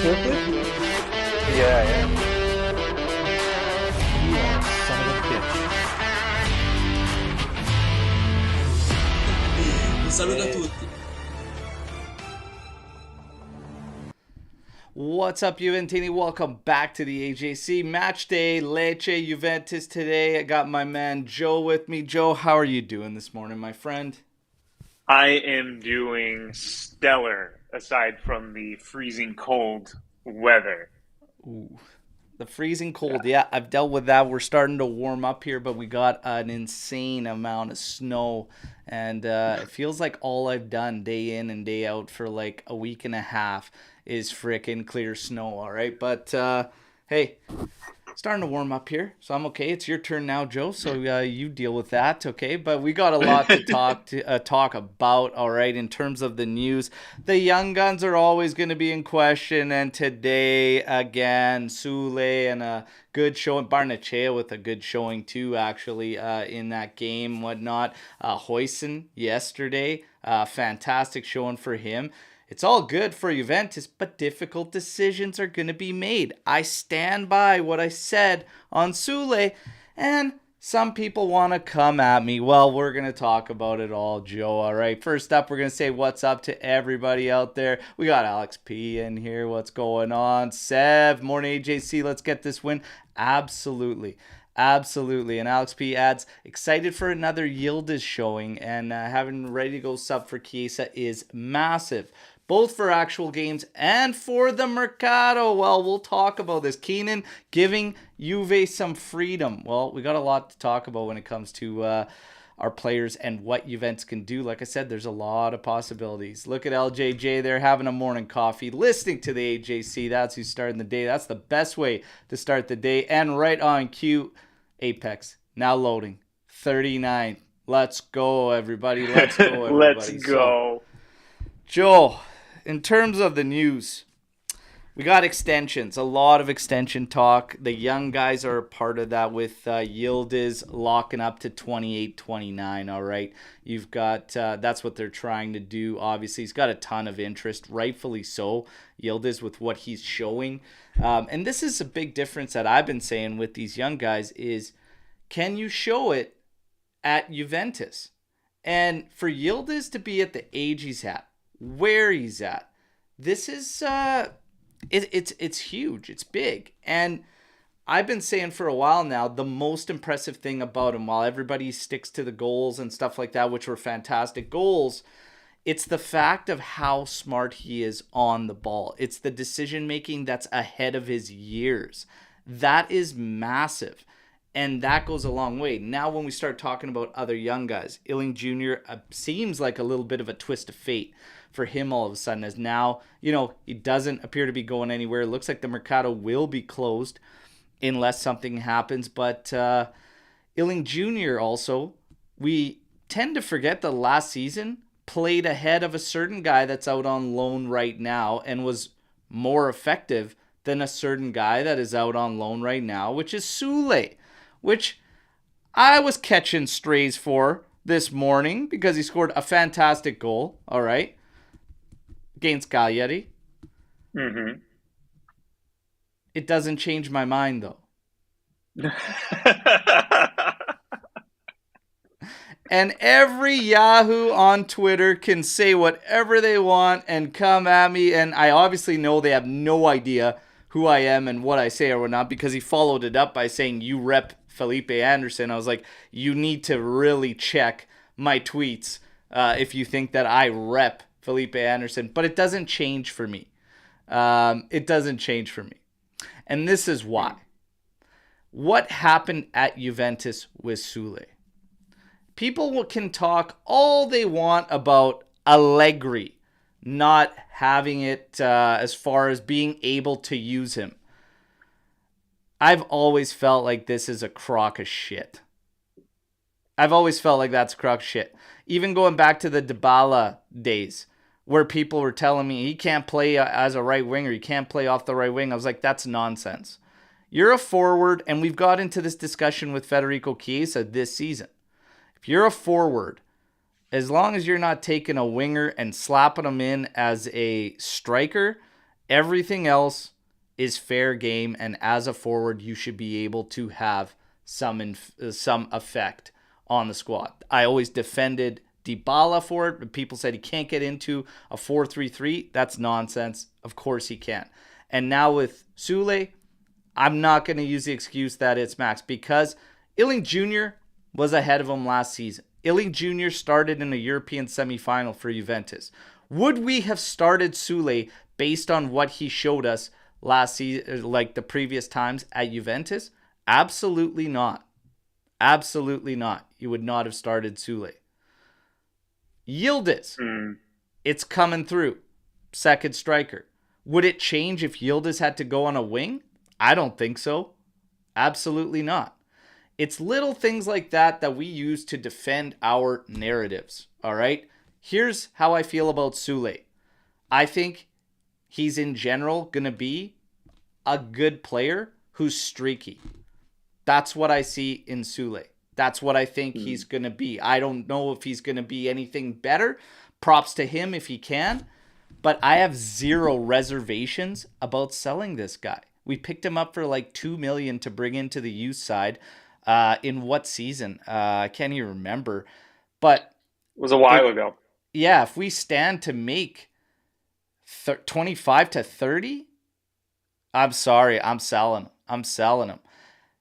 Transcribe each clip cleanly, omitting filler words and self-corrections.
Yeah, yeah. You are a son of a bitch. Un saluto a tutti. What's up, Juventini? Welcome back to the AJC Matchday. Lecce Juventus today. I got my man Joe with me. Joe, how are you doing this morning, my friend? I am doing stellar aside from the freezing cold weather. Ooh, the freezing cold. Yeah, I've dealt with that. We're starting to warm up here, but we got an insane amount of snow. And it feels like all I've done day in and day out for like a week and a half is frickin' clear snow, all right? But hey, starting to warm up here, so I'm okay. It's your turn now, Joe, so you deal with that, okay? But we got a lot to talk about, all right, in terms of the news. The young guns are always going to be in question, and today, again, Soule and a good showing, Barnechea with a good showing too, actually, in that game, whatnot. Huijsen yesterday, fantastic showing for him. It's all good for Juventus, but difficult decisions are going to be made. I stand by what I said on Soule, and some people want to come at me. Well, we're going to talk about it all, Joe, all right? First up, we're going to say what's up to everybody out there. We got Alex P in here. What's going on? Sev, morning AJC, let's get this win. Absolutely. Absolutely. And Alex P adds, excited for another Yildiz showing, and having ready to go sub for Chiesa is massive. Both for actual games and for the Mercado. Well, we'll talk about this. Keenan giving Juve some freedom. Well, we got a lot to talk about when it comes to our players and what Juventus can do. Like I said, there's a lot of possibilities. Look at LJJ there having a morning coffee, listening to the AJC. That's who's starting the day. That's the best way to start the day. And right on cue, Apex. Now loading. 39. Let's go, everybody. Let's go, everybody. Let's go. So, Joe, in terms of the news, we got extensions, a lot of extension talk. The young guys are a part of that with Yildiz locking up to 28-29, all right? You've got, that's what they're trying to do. Obviously, he's got a ton of interest, rightfully so, Yildiz, with what he's showing. And this is a big difference that I've been saying with these young guys is, can you show it at Juventus? And for Yildiz to be at the age he's at, where he's at, this is it's huge, it's big. And I've been saying for a while now, the most impressive thing about him, while everybody sticks to the goals and stuff like that, which were fantastic goals, it's the fact of how smart he is on the ball. It's the decision making that's ahead of his years. That is massive. And that goes a long way. Now when we start talking about other young guys, Illing Jr. Seems like a little bit of a twist of fate for him all of a sudden, as now, he doesn't appear to be going anywhere. It looks like the Mercado will be closed unless something happens. But Illing Jr. also, we tend to forget that last season played ahead of a certain guy that's out on loan right now and was more effective than a certain guy that is out on loan right now, which is Soule, which I was catching strays for this morning because he scored a fantastic goal, all right, against Cagliari. Mm-hmm. It doesn't change my mind, though. And every Yahoo on Twitter can say whatever they want and come at me, and I obviously know they have no idea who I am and what I say or whatnot, because he followed it up by saying, you rep Felipe Anderson. I was like, you need to really check my tweets if you think that I rep Felipe Anderson. But it doesn't change for me. It doesn't change for me. And this is why. What happened at Juventus with Soule? People can talk all they want about Allegri not having it as far as being able to use him. I've always felt like this is a crock of shit. I've always felt like that's a crock of shit. Even going back to the Dybala days where people were telling me he can't play as a right winger, he can't play off the right wing. I was like, that's nonsense. You're a forward, and we've got into this discussion with Federico Chiesa this season. If you're a forward, as long as you're not taking a winger and slapping him in as a striker, Everything else is fair game, and as a forward, you should be able to have some effect on the squad. I always defended Dybala for it, but people said he can't get into a 4-3-3. That's nonsense. Of course he can. And now with Soule, I'm not going to use the excuse that it's Max, because Illing Jr. was ahead of him last season. Illing Jr. started in a European semifinal for Juventus. Would we have started Soule based on what he showed us last season, like the previous times at Juventus? Absolutely not. Absolutely not. You would not have started Soule. Yildiz, it's coming through. Second striker. Would it change if Yildiz had to go on a wing? I don't think so. Absolutely not. It's little things like that that we use to defend our narratives. All right? Here's how I feel about Soule. I think he's in general going to be a good player who's streaky. That's what I see in Soule. That's what I think he's going to be. I don't know if he's going to be anything better. Props to him if he can. But I have zero reservations about selling this guy. We picked him up for like $2 million to bring into the youth side. In what season? I can't even remember. But it was a while ago. Yeah, if we stand to make 25 to 30, I'm sorry, I'm selling him.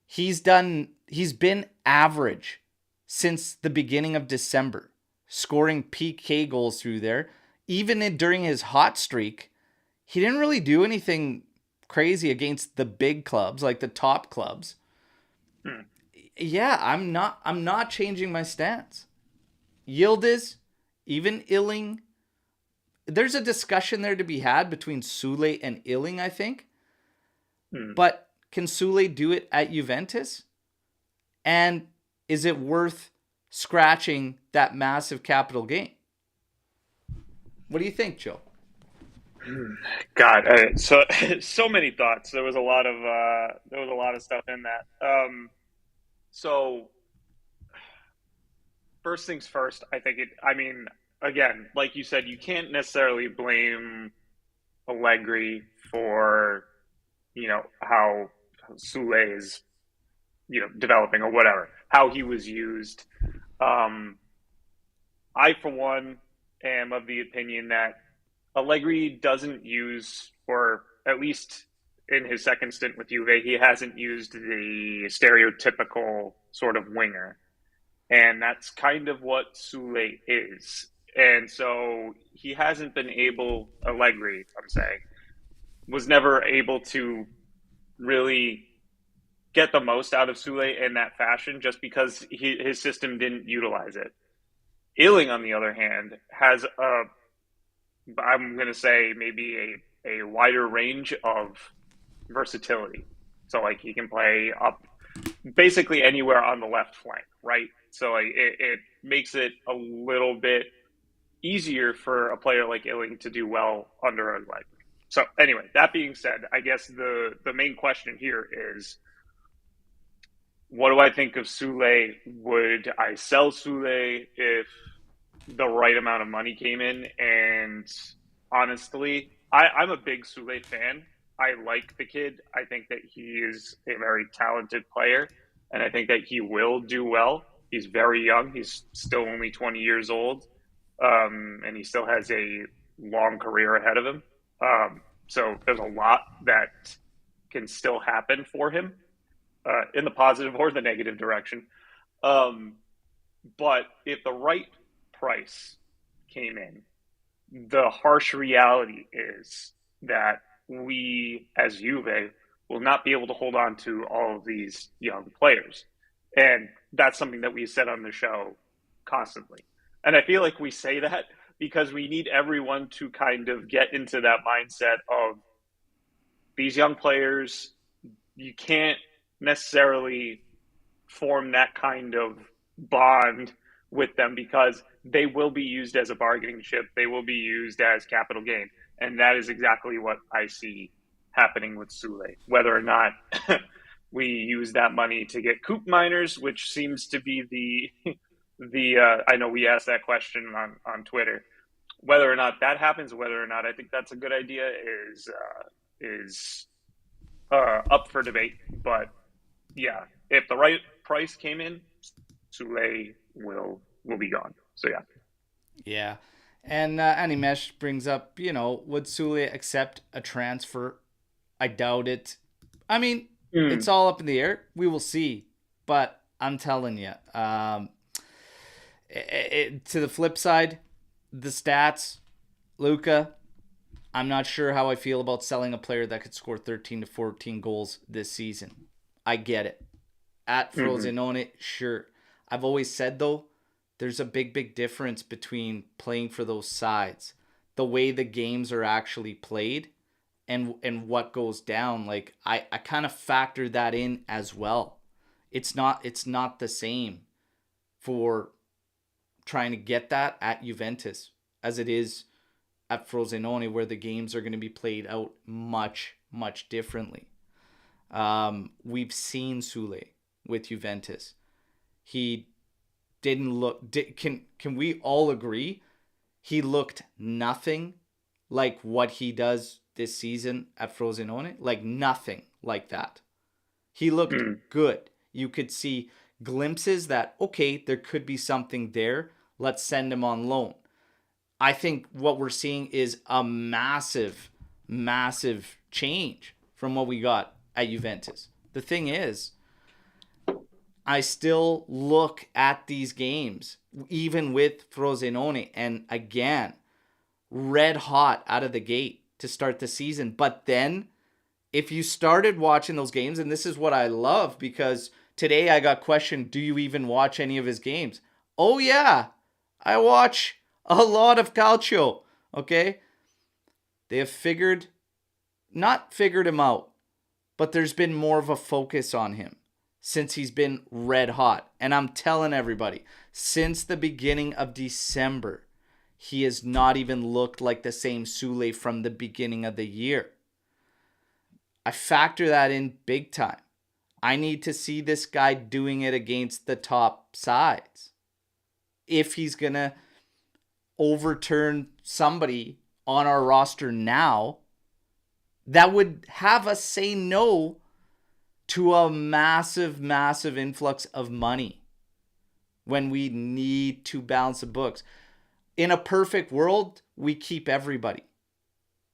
He's been average since the beginning of December, scoring PK goals through there. Even during his hot streak, he didn't really do anything crazy against the big clubs, like the top clubs. Yeah, I'm not changing my stance. Yildiz, even Illing, there's a discussion there to be had between Soule and Illing, I think. But can Soule do it at Juventus? And is it worth scratching that massive capital gain? What do you think, Joe? God, so many thoughts. There was a lot of stuff in that. So first things first, again, like you said, you can't necessarily blame Allegri for, how Soule is, developing or whatever, how he was used. I, for one, am of the opinion that Allegri doesn't use, or at least in his second stint with Juve, he hasn't used the stereotypical sort of winger. And that's kind of what Soule is. And so he hasn't been able, Allegri, I'm saying, was never able to really get the most out of Soule in that fashion just because his system didn't utilize it. Illing, on the other hand, has I'm going to say maybe a wider range of versatility. So like he can play up basically anywhere on the left flank, right? So like it makes it a little bit easier for a player like Illing to do well under a leg. So anyway, that being said, I guess the main question here is, what do I think of Soule? Would I sell Soule if the right amount of money came in? And honestly, I'm a big Soule fan. I like the kid. I think that he is a very talented player, and I think that he will do well. He's very young. He's still only 20 years old, and he still has a long career ahead of him. So there's a lot that can still happen for him in the positive or the negative direction. But if the right price came in, the harsh reality is that we, as Juve, will not be able to hold on to all of these young players. And that's something that we said on the show constantly. And I feel like we say that because we need everyone to kind of get into that mindset of these young players, you can't necessarily form that kind of bond with them because they will be used as a bargaining chip. They will be used as capital gain. And that is exactly what I see happening with Soule. Whether or not we use that money to get coop miners, which seems to be the I know we asked that question on Twitter. whether or not that happens, whether or not I think that's a good idea is up for debate. But yeah, if the right price came in, Soule will be gone. So yeah. Yeah. And Animesh brings up, would Soule accept a transfer? I doubt it. I mean, it's Mm. all up in the air. We will see. But I'm telling you, to the flip side, the stats, Luca, I'm not sure how I feel about selling a player that could score 13 to 14 goals this season. I get it. At Mm-hmm. Frosinone, sure. I've always said, though, there's a big, big difference between playing for those sides, the way the games are actually played, and what goes down. Like I kind of factor that in as well. It's not the same for trying to get that at Juventus as it is at Frosinone, where the games are going to be played out much, much differently. We've seen Soule with Juventus. He didn't look. Can we all agree? He looked nothing like what he does this season at Frosinone. Like nothing like that. He looked Mm. good. You could see glimpses that, okay, there could be something there. Let's send him on loan. I think what we're seeing is a massive, massive change from what we got at Juventus. The thing is, I still look at these games, even with Frosinone, and again, red hot out of the gate to start the season. But then, if you started watching those games, and this is what I love, because today I got questioned, do you even watch any of his games? Oh, yeah, I watch a lot of calcio, okay? They have not figured him out, but there's been more of a focus on him since he's been red hot. And I'm telling everybody, since the beginning of December, he has not even looked like the same Soule from the beginning of the year. I factor that in big time. I need to see this guy doing it against the top sides. If he's going to overturn somebody on our roster now, that would have us say no to a massive, massive influx of money when we need to balance the books. In a perfect world, we keep everybody.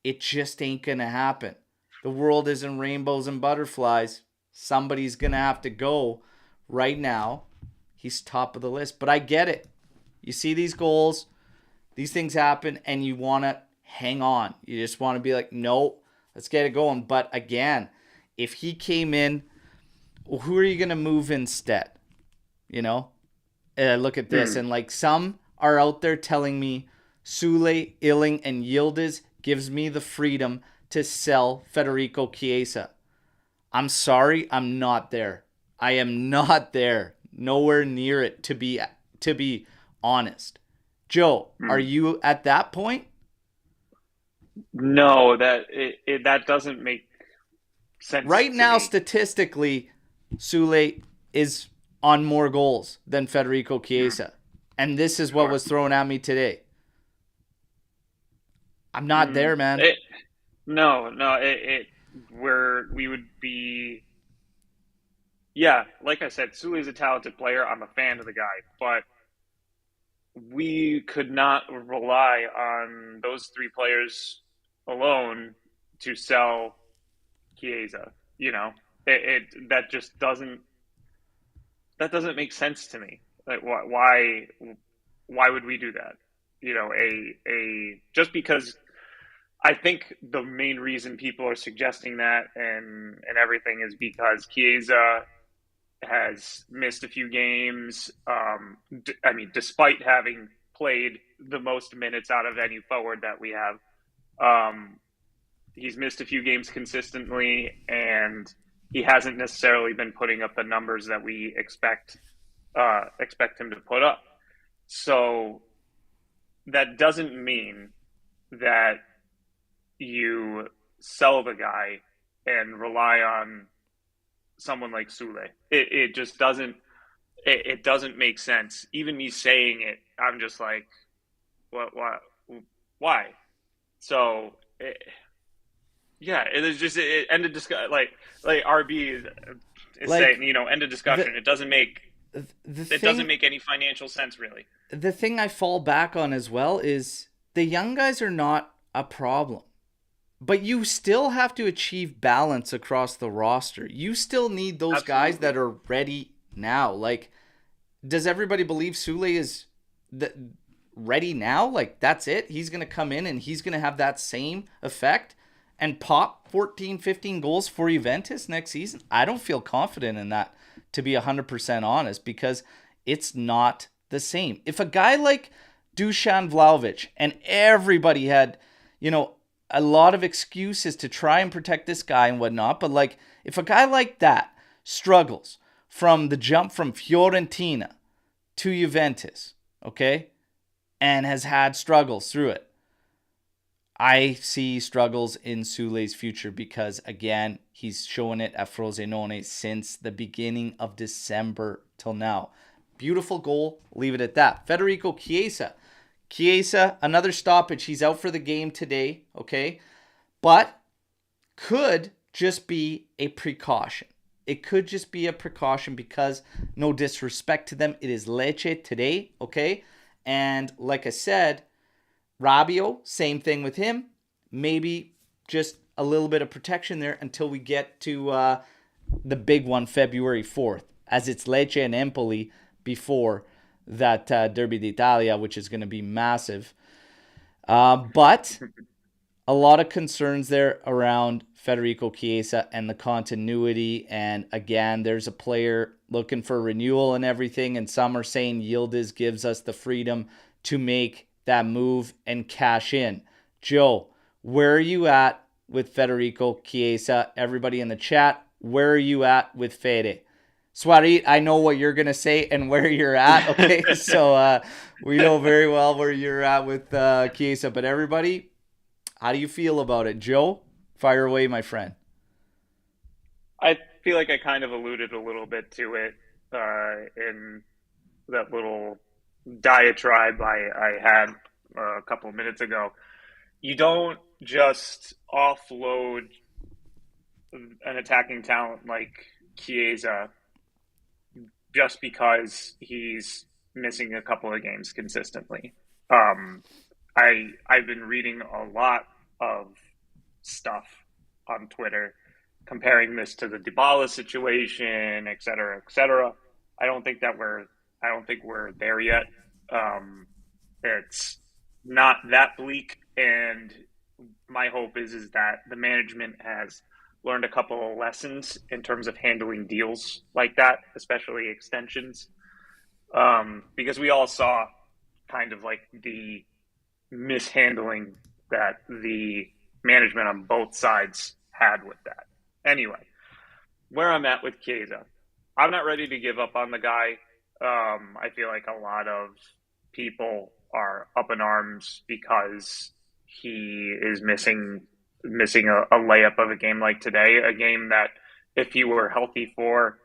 It just ain't going to happen. The world isn't rainbows and butterflies. Somebody's going to have to go. Right now, he's top of the list. But I get it. You see these goals, these things happen, and you want to hang on. You just want to be like, no, let's get it going. But again, if he came in, who are you going to move instead? Look at this. Mm. And like some are out there telling me Soule, Illing, and Yildiz gives me the freedom to sell Federico Chiesa. I'm sorry, I'm not there. I am not there. Nowhere near it, to be honest. Joe, are Mm. you at that point? No, that doesn't make sense Right to now, me. statistically, Soule is on more goals than Federico Mm. Chiesa. And this is what Sure. was thrown at me today. I'm not Mm. there, man. It no no it where we would be. Yeah, like I said, Suli is a talented player. I'm a fan of the guy, but we could not rely on those three players alone to sell Chiesa. That just doesn't make sense to me. Like, why would we do that? A just because I think the main reason people are suggesting that and everything is because Chiesa has missed a few games. I mean, despite having played the most minutes out of any forward that we have, um, he's missed a few games consistently, and he hasn't necessarily been putting up the numbers that we expect him to put up. So that doesn't mean that you sell the guy and rely on someone like Soule. It just doesn't make sense. Even me saying it, I'm just like, what? Why? So, yeah, it is just it ended discuss like RB is saying, Like end of the discussion. the It doesn't thing make any financial sense really. the thing I fall back on as well is the young guys are not a problem. But you still have to achieve balance across the roster. You still need those guys that Absolutely. are ready now. Like, does everybody believe Soule is ready now? Like, that's it? He's going to come in and he's going to have that same effect and pop 14, 15 goals for Juventus next season? I don't feel confident in that, to be 100% honest, because it's not the same. If a guy like Dusan Vlahovic, and everybody had, you know, a lot of excuses to try and protect this guy and whatnot, but like, if a guy like that struggles from the jump from Fiorentina to Juventus, okay, and has had struggles through it, I see struggles in Soule's future because, again, he's showing it at Frosinone since the beginning of December till now. Beautiful goal. Leave it at that. Federico Chiesa. Chiesa, another stoppage. He's out for the game today, okay? But could just be a precaution. It could just be a precaution because, no disrespect to them, it is Lecce today, okay? And like I said, Rabiot, same thing with him. Maybe just a little bit of protection there until we get to the big one, February 4th, as it's Lecce and Empoli before that Derby d'Italia, which is going to be massive. But a lot of concerns there around Federico Chiesa and the continuity. And again, there's a player looking for renewal and everything. And some are saying Yildiz gives us the freedom to make that move and cash in. Joe, where are you at with Federico Chiesa? Everybody in the chat, where are you at with Fede? Swarit, I know what you're going to say and where you're at. Okay, so we know very well where you're at with Chiesa. But everybody, how do you feel about it? Joe, fire away, my friend. I feel like I kind of alluded a little bit to it in that little diatribe I had a couple of minutes ago. You don't just offload an attacking talent like Chiesa just because he's missing a couple of games consistently. Um, I've been reading a lot of stuff on Twitter comparing this to the Dybala situation, et cetera, et cetera. I don't think that we're I don't think we're there yet. It's not that bleak, and my hope is that the management has learned a couple of lessons in terms of handling deals like that, especially extensions, because we all saw kind of like the mishandling that the management on both sides had with that. Anyway, where I'm at with Chiesa, I'm not ready to give up on the guy. I feel like a lot of people are up in arms because he is missing a layup of a game like today, a game that if he were healthy for,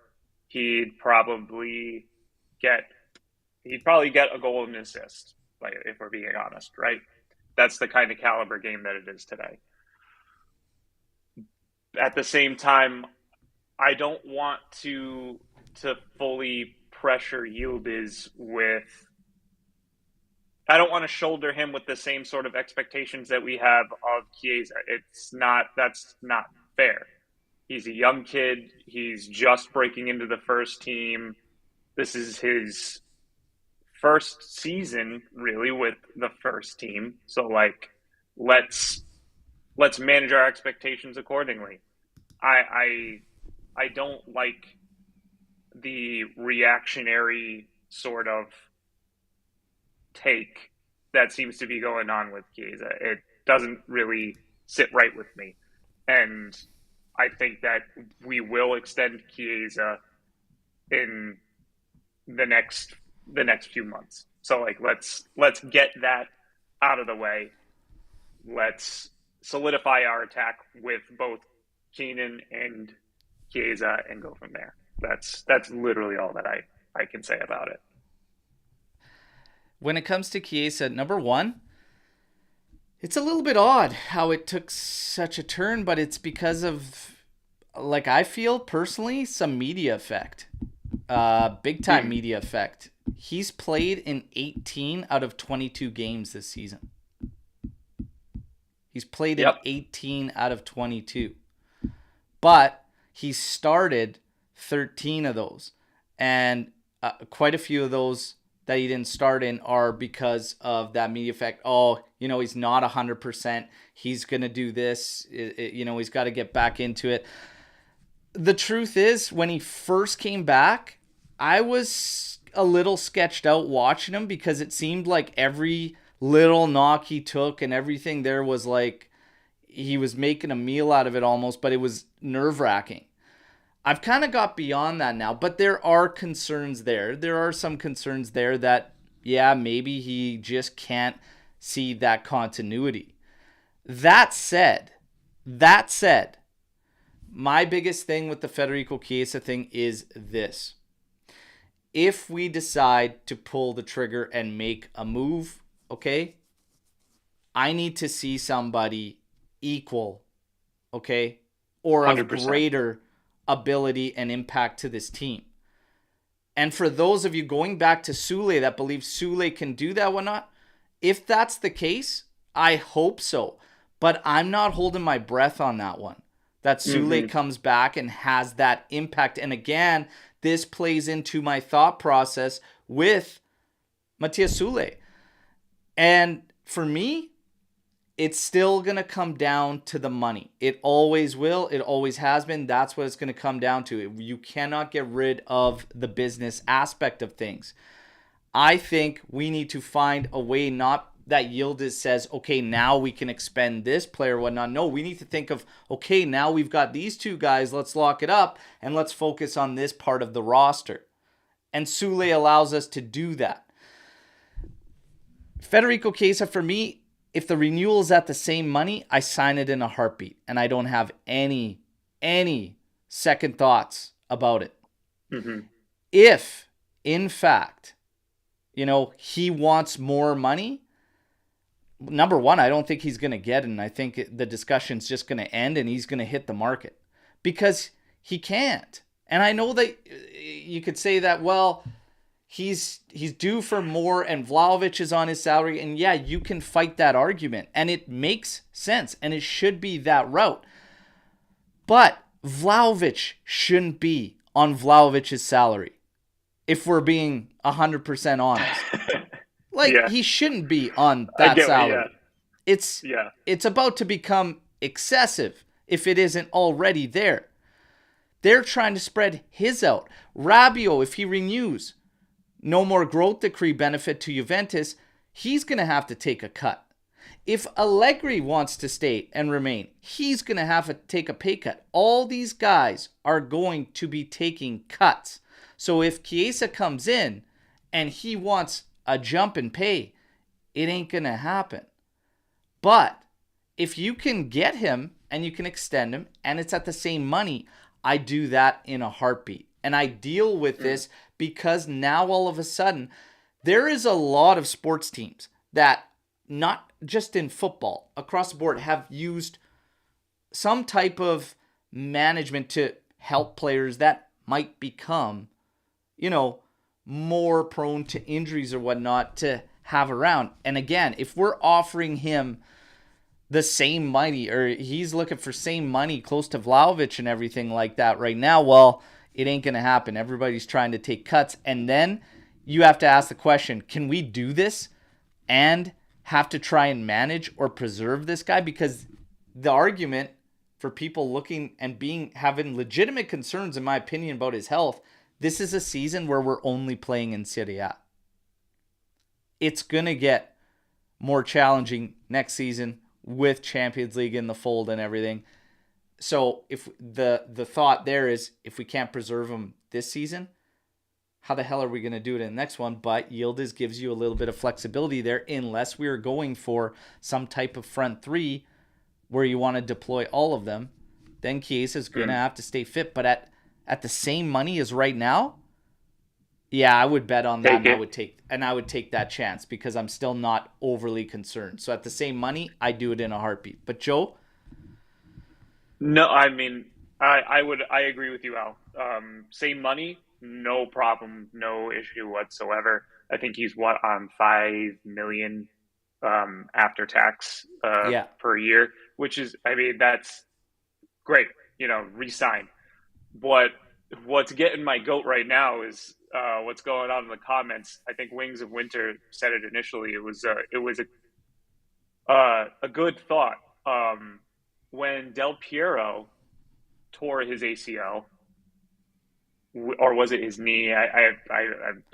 he'd probably get he'd probably get a goal and an assist. Like if we're being honest, right? That's the kind of caliber game that it is today. At the same time, I don't want to fully pressure Yildiz with. I don't want to shoulder him with the same sort of expectations that we have of Chiesa. That's not fair. He's a young kid. He's just breaking into the first team. This is his first season really with the first team. So like let's manage our expectations accordingly. I don't like the reactionary sort of take that seems to be going on with Chiesa. It doesn't really sit right with me. And I think that we will extend Chiesa in the next few months. So like let's get that out of the way. Let's solidify our attack with both Keenan and Chiesa and go from there. That's literally all that I can say about it. When it comes to Chiesa, number one, It's a little bit odd how it took such a turn, but it's because of, like, I feel personally, some media effect. Big time Hmm. media effect. He's played in 18 out of 22 games this season. He's played in Yep. 18 out of 22. But he started 13 of those. And quite a few of those that he didn't start in are because of that media effect. Oh, he's not 100%. He's going to do this. He's got to get back into it. The truth is, when he first came back, I was a little sketched out watching him because it seemed like every little knock he took and everything there was like he was making a meal out of it almost, but it was nerve wracking. I've kind of got beyond that now, but there are concerns there. There are some concerns there that, yeah, maybe he just can't see that continuity. That said, that said, my biggest thing with the Federico Chiesa thing is this. If we decide to pull the trigger and make a move, okay, I need to see somebody equal, okay, or of 100%. greater ability and impact to this team. And for those of you going back to Soule that believe Soule can do that, whatnot, if that's the case, I hope so. But I'm not holding my breath on that one. That Soule Hmm. comes back and has that impact. And again, this plays into my thought process with Matthias Soule. And for me, it's still going to come down to the money. It always will. It always has been. That's what it's going to come down to. You cannot get rid of the business aspect of things. I think we need to find a way, not that Yildiz says, okay, now we can expend this player, whatnot. No, we need to think of, okay, now we've got these two guys. Let's lock it up and let's focus on this part of the roster. And Soule allows us to do that. Federico Chiesa, for me, if the renewal is at the same money, I sign it in a heartbeat, and I don't have any second thoughts about it. Hmm. If, in fact, he wants more money, number one, I don't think he's going to get it, and I think the discussion's just going to end, and he's going to hit the market because he can't. And I know that you could say that, well, he's due for more and Vlahovic is on his salary, and yeah, you can fight that argument and it makes sense and it should be that route, but Vlahovic shouldn't be on Vlahovic's salary if we're being 100% honest. Like, Yeah, he shouldn't be on I that get what. Yeah, salary. it's yeah. it's about to become excessive if it isn't already there. They're trying to spread his out. Rabiot, if he renews, no more growth decree benefit to Juventus, he's going to have to take a cut. If Allegri wants to stay and remain, he's going to have to take a pay cut. All these guys are going to be taking cuts. So if Chiesa comes in and he wants a jump in pay, it ain't going to happen. But if you can get him and you can extend him and it's at the same money, I do that in a heartbeat. And I deal with Mm. this because now all of a sudden there is a lot of sports teams that, not just in football, across the board, have used some type of management to help players that might become, you know, more prone to injuries or whatnot to have around. And again, if we're offering him the same money, or he's looking for same money close to Vlahovic and everything like that right now, well, it ain't going to happen. Everybody's trying to take cuts. And then you have to ask the question, can we do this and have to try and manage or preserve this guy? Because the argument for people looking and having legitimate concerns, in my opinion, about his health, this is a season where we're only playing in Serie A. It's going to get more challenging next season with Champions League in the fold and everything. So if the thought there is, if we can't preserve him this season, how the hell are we going to do it in the next one? But Yildiz gives you a little bit of flexibility there, unless we are going for some type of front three where you want to deploy all of them. Then Chiesa is going to have to stay fit. But at the same money as right now, Yeah, I would bet on that, Take and it. I would take that chance because I'm still not overly concerned. So at the same money, I do it in a heartbeat. But Joe, No, I mean, I agree with you, Al. Same money, no problem, no issue whatsoever. I think he's what on 5 million after tax yeah, per year, which is, I mean, that's great. Resign. But what's getting my goat right now is what's going on in the comments. I think Wings of Winter said it initially. It was a good thought. When Del Piero tore his ACL, or was it his knee?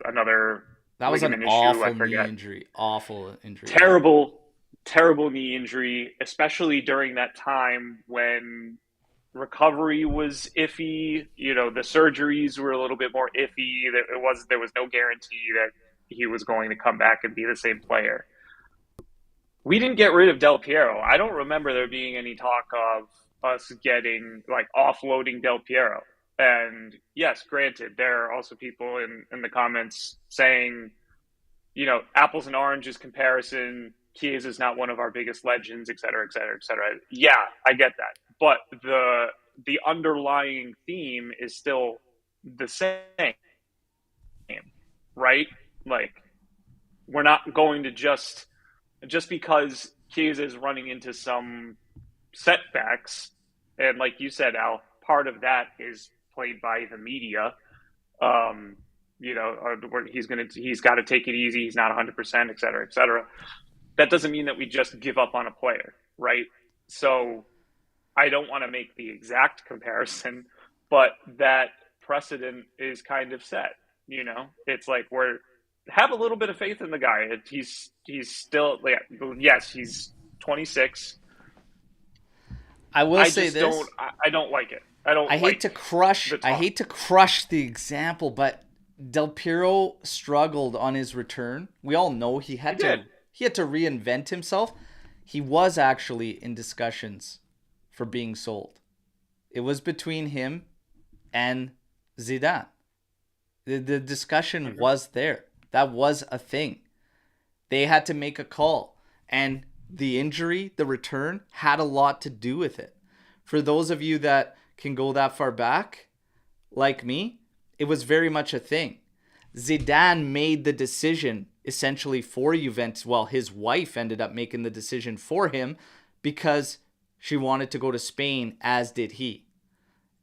Another that was an ligament issue. I awful knee forget. injury. Awful injury. Yeah. Terrible, terrible knee injury, especially during that time when recovery was iffy. The surgeries were a little bit more iffy. There was no guarantee that he was going to come back and be the same player. We didn't get rid of Del Piero. I don't remember there being any talk of us getting like offloading Del Piero. And yes, granted, there are also people in the comments saying, apples and oranges comparison. Chiesa is not one of our biggest legends, et cetera, et cetera, et cetera. Yeah, I get that, but the underlying theme is still the same, right? Like we're not going to just because Chiesa is running into some setbacks, and like you said, Al, part of that is played by the media. Um, he's got to take it easy. He's not 100%, et cetera, et cetera. That doesn't mean that we just give up on a player, right? So I don't want to make the exact comparison, but that precedent is kind of set. It's like we're have a little bit of faith in the guy. He's still, yes, he's 26. I will I say just don't. this. I don't like it. I don't like the I talk. hate to crush the example, but Del Piero struggled on his return. We all know He did. he had to reinvent himself. He was actually in discussions for being sold. It was between him and Zidane. The discussion Mm-hmm. was there. That was a thing. They had to make a call. And the injury, the return, had a lot to do with it. For those of you that can go that far back, like me, it was very much a thing. Zidane made the decision essentially for Juventus. Well, his wife ended up making the decision for him because she wanted to go to Spain, as did he.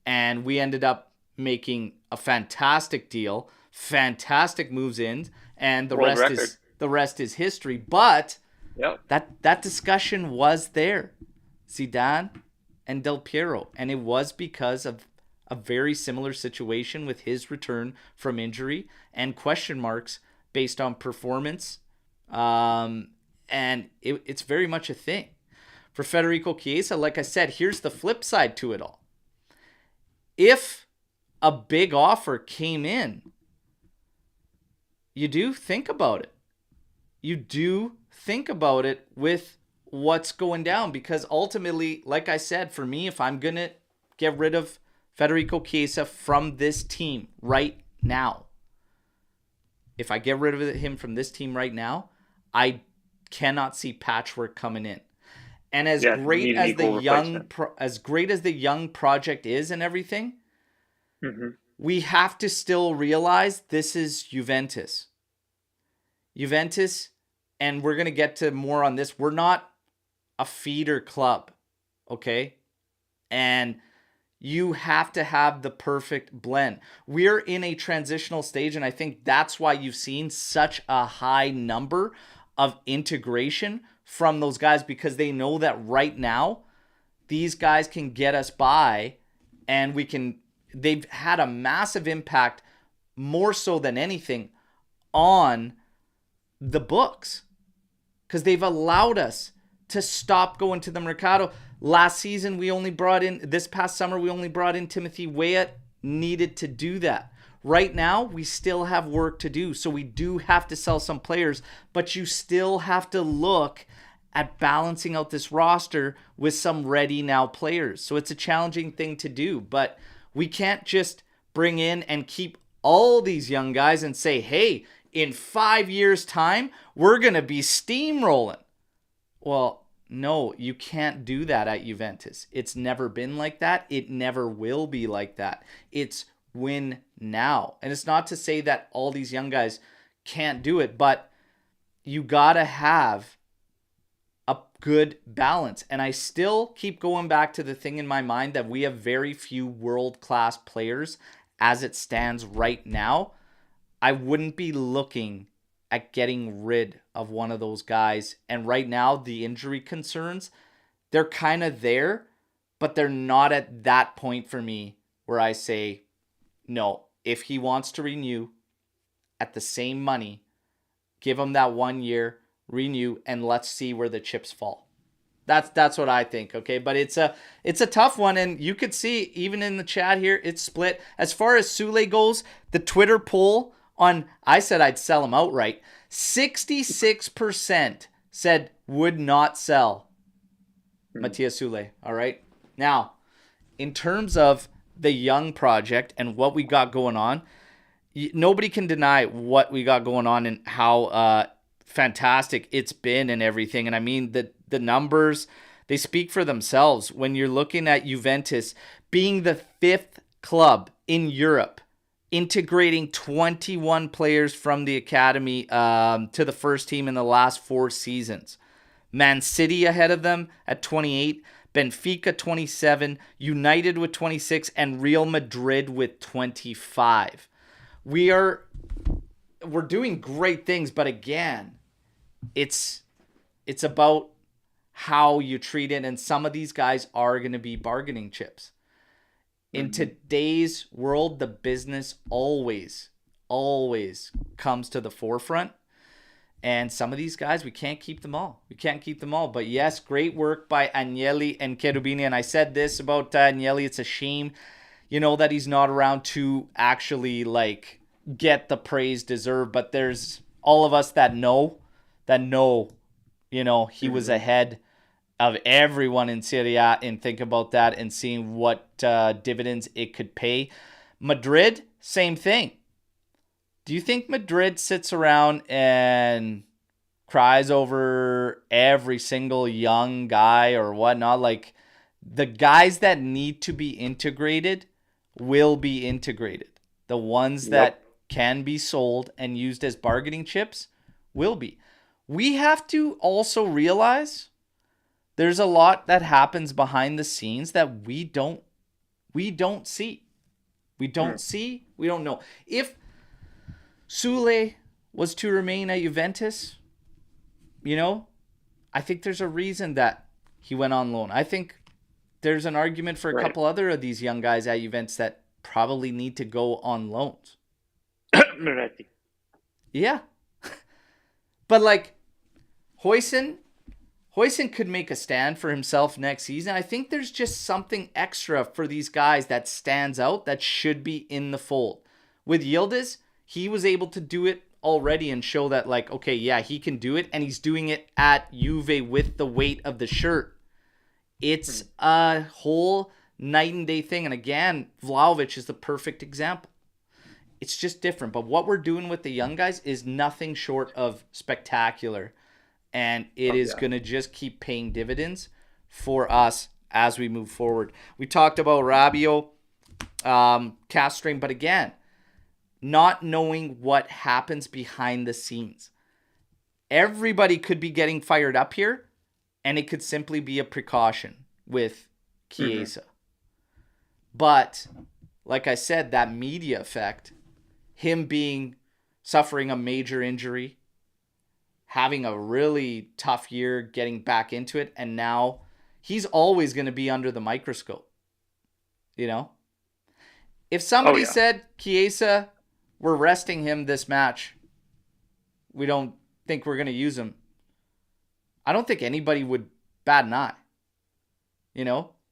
And we ended up making a fantastic deal, fantastic moves in, and World record. the rest is history. But Yep. that discussion was there, Zidane and Del Piero, and it was because of a very similar situation with his return from injury and question marks based on performance, and it's very much a thing for Federico Chiesa. Like I said, here's the flip side to it all. If a big offer came in, you do think about it. You do think about it with what's going down, because ultimately, like I said, for me, if I'm going to get rid of Federico Chiesa from this team right now, if I get rid of him from this team right now, I cannot see patchwork coming in. And as Yeah. great Need an as the equal replacement. young project is and everything, Mm-hmm. we have to still realize this is Juventus. Juventus, and we're going to get to more on this. We're not a feeder club, okay? And you have to have the perfect blend. We're in a transitional stage, and I think that's why you've seen such a high number of integration from those guys, because they know that right now these guys can get us by, and they've had a massive impact, more so than anything, on the books, because they've allowed us to stop going to the Mercado. Last season, this past summer, we only brought in Timothy Weah, needed to do that. Right now, we still have work to do, so we do have to sell some players, but you still have to look at balancing out this roster with some ready now players. So it's a challenging thing to do, but we can't just bring in and keep all these young guys and say, hey, in 5 years' time, we're going to be steamrolling. Well, no, you can't do that at Juventus. It's never been like that. It never will be like that. It's win now. And it's not to say that all these young guys can't do it, but you got to have a good balance. And I still keep going back to the thing in my mind that we have very few world-class players as it stands right now. I wouldn't be looking at getting rid of one of those guys. And right now, the injury concerns, they're kind of there, but they're not at that point for me where I say, no, if he wants to renew at the same money, give him that 1 year, renew, and let's see where the chips fall. That's what I think, okay? But it's a tough one, and you could see, even in the chat here, it's split. As far as Soule goes, the Twitter poll on, I said I'd sell him outright. 66% said would not sell Matthias Soule, all right? Now, in terms of the young project and what we got going on, nobody can deny what we got going on and how fantastic it's been and everything. And I mean, the numbers, they speak for themselves. When you're looking at Juventus being the 5th club in Europe, integrating 21 players from the academy to the first team in the last 4 seasons. Man City ahead of them at 28, Benfica 27, United with 26, and Real Madrid with 25. We're doing great things, but again, it's about how you treat it, and some of these guys are going to be bargaining chips. In today's world, the business always comes to the forefront. And some of these guys, we can't keep them all. But yes, great work by Agnelli and Cherubini. And I said this about Agnelli. It's a shame, that he's not around to actually get the praise deserved. But there's all of us that know, he was ahead of everyone in Serie A, and think about that and seeing what dividends it could pay. Madrid, same thing. Do you think Madrid sits around and cries over every single young guy or whatnot? The guys that need to be integrated will be integrated. The ones that can be sold and used as bargaining chips will be. We have to also realize there's a lot that happens behind the scenes that we don't see. We don't know. If Soule was to remain at Juventus, I think there's a reason that he went on loan. I think there's an argument for a couple other of these young guys at Juventus that probably need to go on loans. Yeah. But Huijsen could make a stand for himself next season. I think there's just something extra for these guys that stands out that should be in the fold. With Yildiz, he was able to do it already and show that, he can do it, and he's doing it at Juve with the weight of the shirt. It's a whole night and day thing. And again, Vlahovic is the perfect example. It's just different. But what we're doing with the young guys is nothing short of spectacular. And it is going to just keep paying dividends for us as we move forward. We talked about Rabiot, calf strain, but again, not knowing what happens behind the scenes. Everybody could be getting fired up here, and it could simply be a precaution with Chiesa. But, like I said, that media effect, him suffering a major injury, having a really tough year getting back into it, and now he's always going to be under the microscope. If somebody said, Chiesa, we're resting him this match, we don't think we're going to use him, I don't think anybody would bat an eye.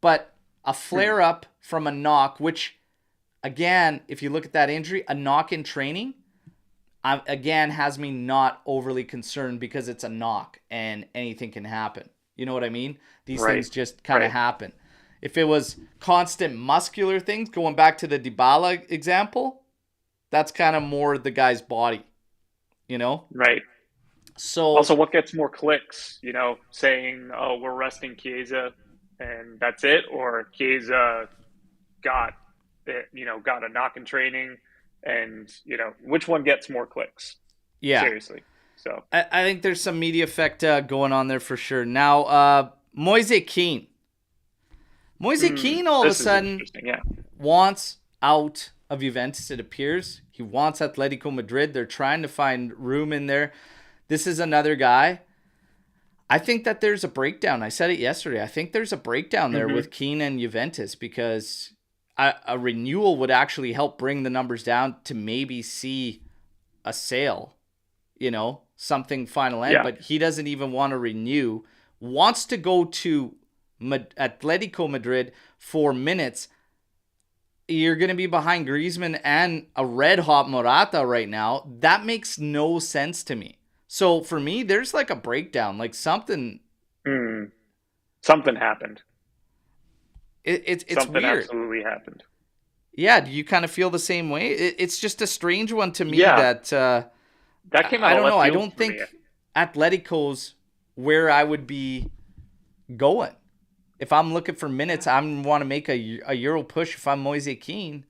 But a flare-up from a knock, which, again, if you look at that injury, a knock in training, again, has me not overly concerned because it's a knock and anything can happen. You know what I mean? These things just kind of happen. If it was constant muscular things, going back to the Dybala example, That's kind of more the guy's body, you know? Right. So Also, what gets more clicks? Saying, "Oh, we're resting Chiesa, and that's it," or Chiesa got got a knock in training, and which one gets more clicks? yeah, Seriously. So, I think there's some media effect going on there for sure. Now, Moise Kean. Moise Kean all of a this is sudden interesting. Yeah. wants out of Juventus, it appears. He wants Atletico Madrid. They're trying to find room in there. This is another guy. I think that there's a breakdown. I said it yesterday. I think there's a breakdown there Hmm. with Kean and Juventus because a renewal would actually help bring the numbers down to maybe see a sale, something final end. Yeah. But he doesn't even want to renew, wants to go to Atletico Madrid for minutes. You're going to be behind Griezmann and a red hot Morata right now. That makes no sense to me. So for me, there's like a breakdown, like something. Mm. Something happened. It's Something weird. absolutely happened. Yeah, do you kind of feel the same way? It's just a strange one to me Yeah. that That came out I of don't know. left I field don't for me. think Atletico's where I would be going. If I'm looking for minutes, I want to make a Euro push. If I'm Moise Kean,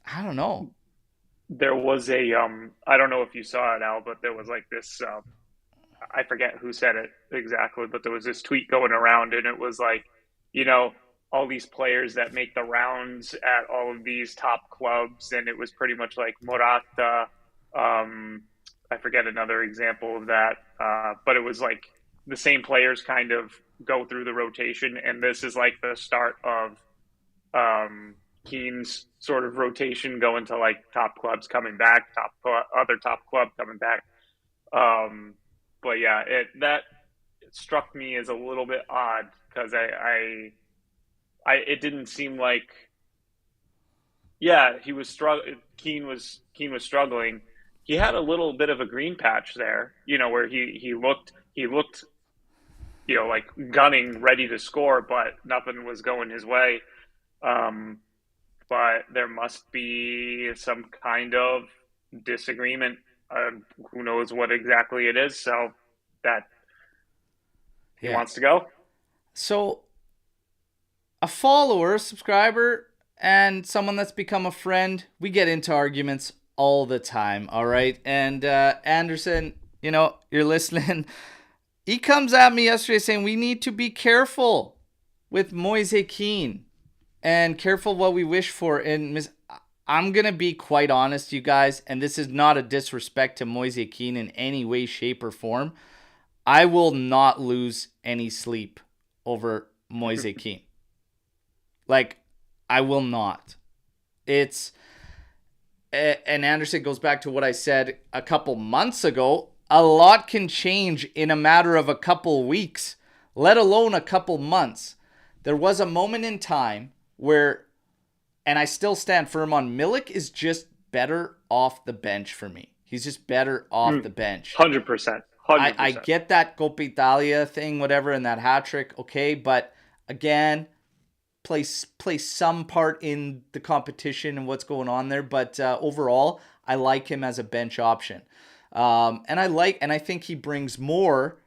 I don't know. There was I don't know if you saw it, Al, but there was like this I forget who said it exactly, but there was this tweet going around, and it was like, you know, all these players that make the rounds at all of these top clubs, and it was pretty much like Morata. I forget another example of that, but it was like the same players kind of go through the rotation, and this is like the start of Keane's sort of rotation going to like top clubs coming back, other top club coming back. Um, but yeah, that struck me as a little bit odd because it didn't seem like he was struggling. Keane was struggling. He had a little bit of a green patch there, where he looked like gunning, ready to score, but nothing was going his way. Um, but there must be some kind of disagreement. Who knows what exactly it is? So that he Yeah. wants to go. So a follower, subscriber, and someone that's become a friend, we get into arguments all the time, all right? And Anderson, you're listening. He comes at me yesterday saying we need to be careful with Moise Kean and careful what we wish for. And I'm going to be quite honest, you guys, and this is not a disrespect to Moise Kean in any way, shape, or form. I will not lose any sleep over Moise Kean. Like, I will not. And Anderson goes back to what I said a couple months ago. A lot can change in a matter of a couple weeks, let alone a couple months. There was a moment in time where, and I still stand firm on, Milik is just better off the bench for me. He's just better off the bench. 100%. I 100%. get that Coppa Italia thing, whatever, and that hat trick, okay, but again, play some part in the competition and what's going on there. But overall, I like him as a bench option, and I think he brings more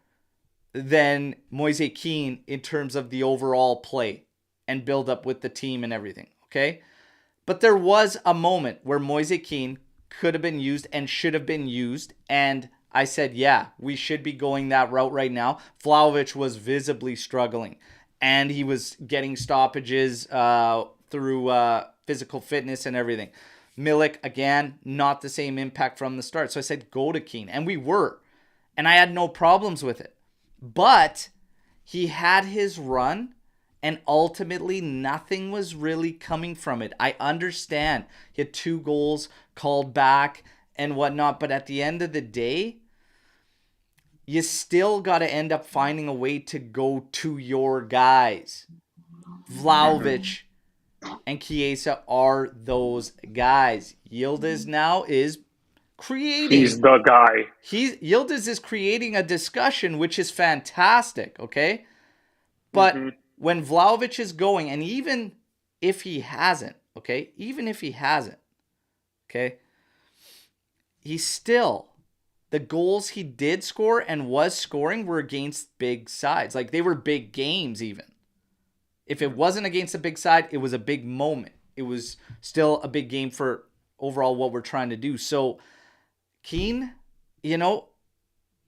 than Moise Kean in terms of the overall play and build up with the team and everything. Okay, but there was a moment where Moise Kean could have been used and should have been used, and I said, yeah, we should be going that route right now. Vlahovic was visibly struggling, and he was getting stoppages through physical fitness and everything. Milik, again, not the same impact from the start. So I said, go to Kean, and we were. And I had no problems with it. But he had his run, and ultimately nothing was really coming from it. I understand he had 2 goals called back and whatnot, but at the end of the day, you still got to end up finding a way to go to your guys. Vlahovic and Chiesa are those guys. Yildiz now is creating. He's the guy. Yildiz is creating a discussion, which is fantastic, okay? But when Vlahovic is going, and even if he hasn't, Okay. The goals he did score and was scoring were against big sides. Like, they were big games even. If it wasn't against a big side, it was a big moment. It was still a big game for overall what we're trying to do. So, Kean,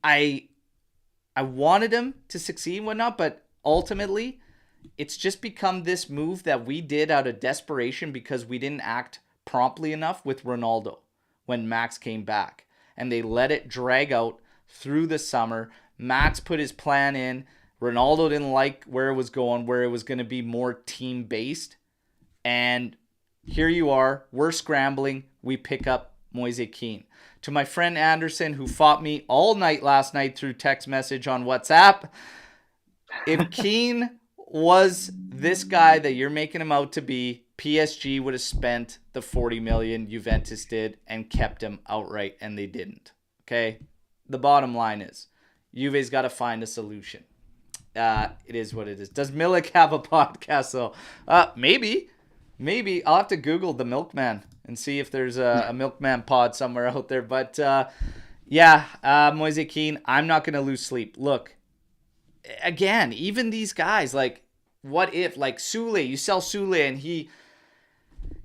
I wanted him to succeed and whatnot, but ultimately, it's just become this move that we did out of desperation because we didn't act promptly enough with Ronaldo when Max came back. And they let it drag out through the summer. Max put his plan in. Ronaldo didn't like where it was going to be more team-based. And here you are. We're scrambling. We pick up Moise Kean. To my friend Anderson, who fought me all night last night through text message on WhatsApp, if Kean was this guy that you're making him out to be, PSG would have spent the 40 million Juventus did and kept him outright, and they didn't. Okay? The bottom line is, Juve's got to find a solution. It is what it is. Does Milik have a podcast, though? Maybe. I'll have to Google the Milkman and see if there's a Milkman pod somewhere out there. But, Moise Kean, I'm not going to lose sleep. Look, again, even these guys, like, what if, like, Soule, you sell Soule and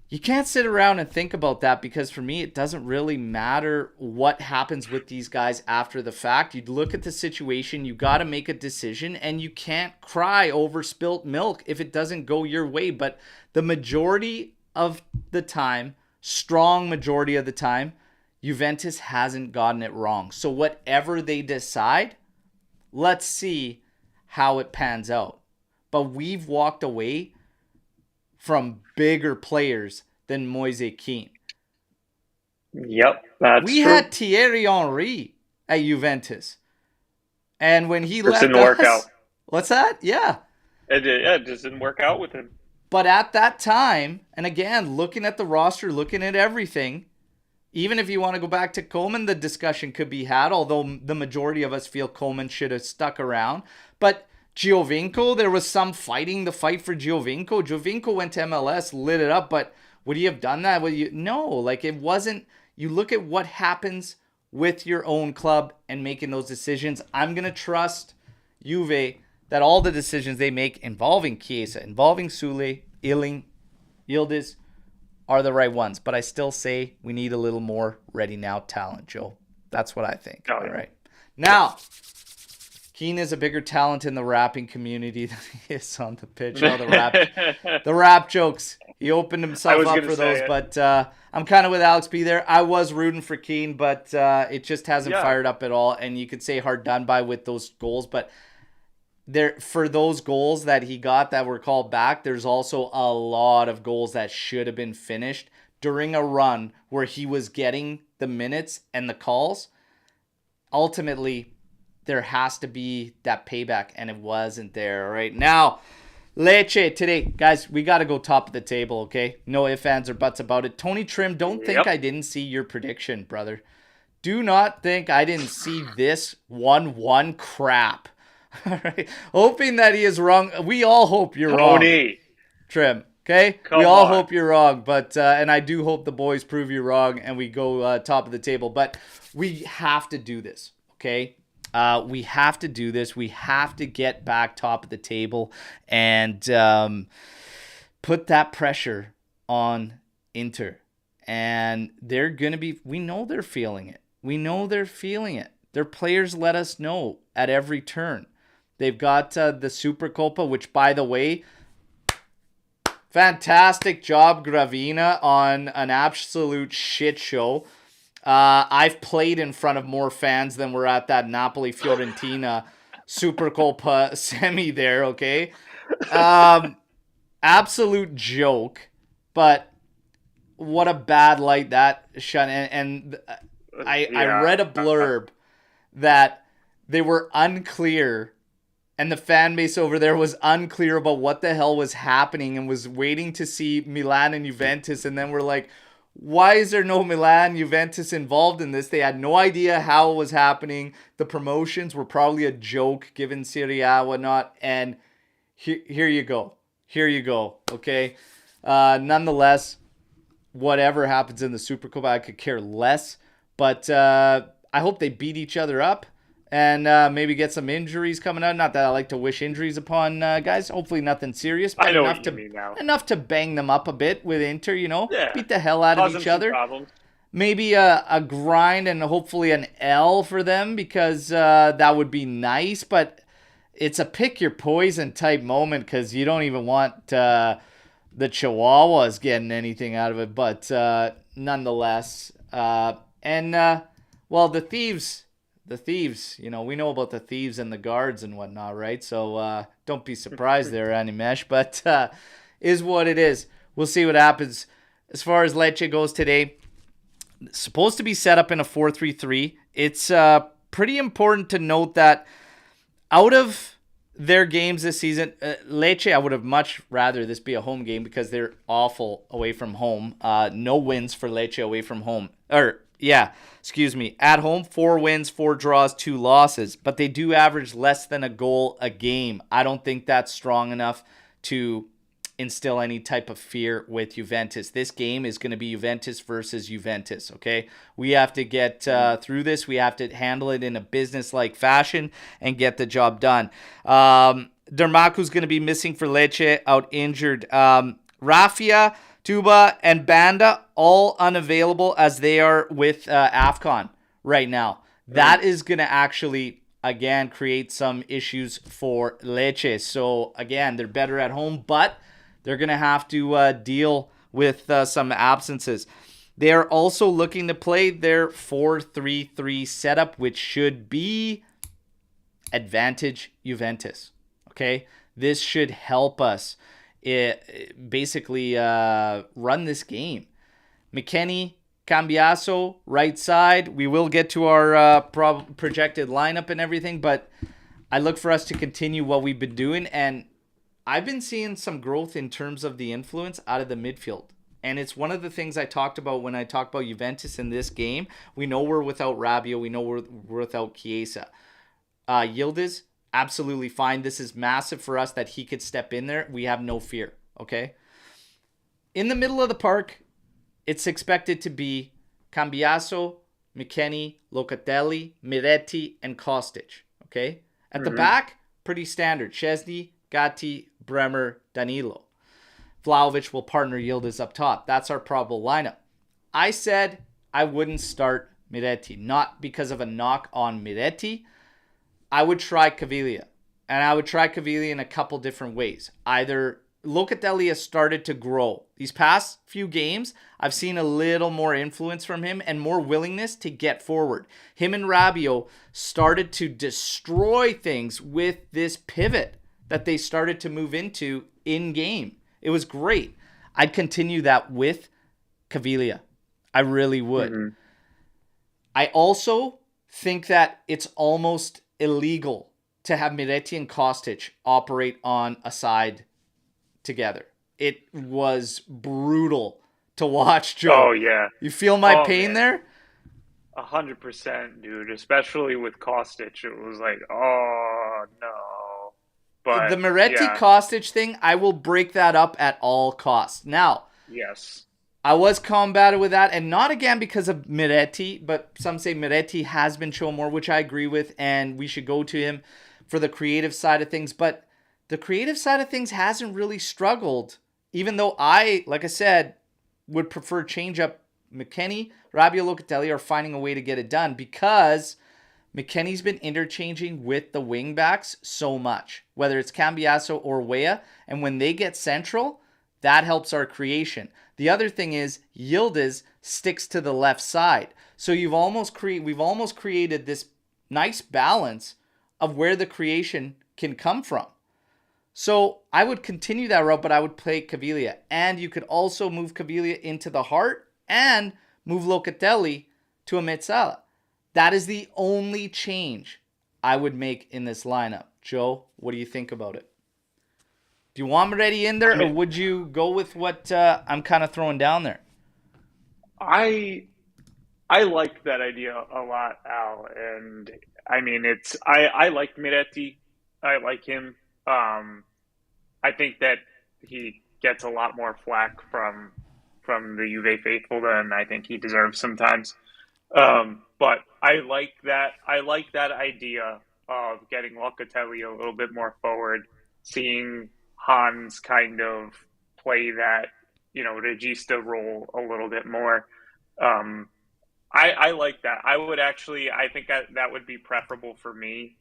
you can't sit around and think about that, because for me, it doesn't really matter what happens with these guys after the fact. You look at the situation, you got to make a decision, and you can't cry over spilt milk if it doesn't go your way. But the majority of the time, strong majority of the time, Juventus hasn't gotten it wrong. So whatever they decide, let's see how it pans out. But we've walked away from bigger players than Moise Kean. Yep, that's we true. had Thierry Henry at Juventus. And when he left didn't us... work out. What's that? Yeah. It just didn't work out with him. But at that time, and again, looking at the roster, looking at everything, even if you want to go back to Coleman, the discussion could be had, although the majority of us feel Coleman should have stuck around. But Giovinco, there was some fighting the fight for Giovinco. Giovinco went to MLS, lit it up, but would he have done that? No, like, it wasn't. You look at what happens with your own club and making those decisions. I'm going to trust Juve that all the decisions they make involving Chiesa, involving Soule, Yildiz, are the right ones. But I still say we need a little more ready now talent, Joe. That's what I think. All right. Now, Kean is a bigger talent in the rapping community than he is on the pitch. Oh, the rap jokes. He opened himself up for those, but I'm kind of with Alex B there. I was rooting for Kean, but it just hasn't fired up at all. And you could say hard done by with those goals, but for those goals that he got that were called back, there's also a lot of goals that should have been finished during a run where he was getting the minutes and the calls. Ultimately, there has to be that payback, and it wasn't there. All right, now, Lecce today. Guys, we got to go top of the table, okay? No ifs, ands, or buts about it. Tony Trim, don't think I didn't see your prediction, brother. Do not think I didn't see this 1-1 crap. All right, hoping that he is wrong. We all hope you're wrong, Trim, okay? We all hope you're wrong, but and I do hope the boys prove you wrong and we go top of the table. But we have to do this, okay? We have to do this. We have to get back top of the table and put that pressure on Inter. And they're going to be, we know they're feeling it. Their players let us know at every turn. They've got the Supercopa, which, by the way, fantastic job, Gravina, on an absolute shit show. I've played in front of more fans than were at that Napoli-Fiorentina Supercopa semi there, okay? Absolute joke, but what a bad light that shone. And I read a blurb that they were unclear, and the fan base over there was unclear about what the hell was happening and was waiting to see Milan and Juventus, and then we're like, why is there no Milan, Juventus involved in this? They had no idea how it was happening. The promotions were probably a joke given Serie A, whatnot. And here you go. Okay. Nonetheless, whatever happens in the Supercopa, I could care less. But I hope they beat each other up and maybe get some injuries coming out. Not that I like to wish injuries upon guys. Hopefully nothing serious, I but know what you mean now. enough to bang them up a bit with Inter. Yeah, Beat the hell out of cause them each some other. problems. Maybe a grind and hopefully an L for them because that would be nice. But it's a pick your poison type moment because you don't even want the Chihuahuas getting anything out of it. But nonetheless, well, the thieves, we know about the thieves and the guards and whatnot, right? So don't be surprised there, Animesh. But is what it is. We'll see what happens. As far as Lecce goes today, it's supposed to be set up in a 4-3-3. It's pretty important to note that out of their games this season, Lecce, I would have much rather this be a home game because they're awful away from home. No wins for Lecce away from home. At home, 4 wins, 4 draws, 2 losses. But they do average less than a goal a game. I don't think that's strong enough to instill any type of fear with Juventus. This game is going to be Juventus versus Juventus, okay? We have to get through this. We have to handle it in a business-like fashion and get the job done. Dermaku's going to be missing for Lecce, out injured. Rafia, Tuba, and Banda, all unavailable as they are with AFCON right now. That is going to actually, again, create some issues for Lecce. So, again, they're better at home, but they're going to have to deal with some absences. They're also looking to play their 4-3-3 setup, which should be advantage Juventus. Okay? This should help us basically run this game. McKennie, Cambiaso, right side. We will get to our projected lineup and everything, but I look for us to continue what we've been doing, and I've been seeing some growth in terms of the influence out of the midfield. And it's one of the things I talked about when I talked about Juventus in this game. We know we're without Rabiot. We know we're without Chiesa. Yildiz, absolutely fine. This is massive for us that he could step in there. We have no fear, okay? In the middle of the park, it's expected to be Cambiaso, McKennie, Locatelli, Miretti, and Kostic, okay? At the back, pretty standard. Szczesny, Gatti, Bremer, Danilo. Vlahovic will partner Yildiz up top. That's our probable lineup. I said I wouldn't start Miretti, not because of a knock on Miretti. I would try Caviglia, and I would try Caviglia in a couple different ways. Either Locatelli has started to grow. These past few games, I've seen a little more influence from him and more willingness to get forward. Him and Rabiot started to destroy things with this pivot that they started to move into in-game. It was great. I'd continue that with Caviglia. I really would. I also think that it's almost illegal to have Miretti and Kostic operate on a side together. It was brutal to watch, Joe. Oh yeah. You feel my pain man. there? 100%, dude. Especially with Kostic, it was like, oh no. But The Miretti yeah, Kostic thing, I will break that up at all costs. Now, yes. I was combated with that, and not again because of Miretti, but some say Miretti has been shown more, which I agree with, and we should go to him for the creative side of things. But the creative side of things hasn't really struggled, even though I, like I said, would prefer change up McKennie, Rabiot, Locatelli are finding a way to get it done because McKennie's been interchanging with the wingbacks so much, whether it's Cambiaso or Weah, and when they get central, that helps our creation. The other thing is Yildiz sticks to the left side. So we've almost created this nice balance of where the creation can come from. So I would continue that route, but I would play Caviglia. And you could also move Caviglia into the heart and move Locatelli to a Mezzala. That is the only change I would make in this lineup. Joe, what do you think about it? Do you want Moretti in there, or would you go with what I'm kind of throwing down there? I like that idea a lot, Al. And I mean, I like Miretti. I like him. I think that he gets a lot more flack from the Juve faithful than I think he deserves sometimes. But I like that. I like that idea of getting Locatelli a little bit more forward, seeing Hans kind of play that, regista role a little bit more. Um, I like that. I think that would be preferable for me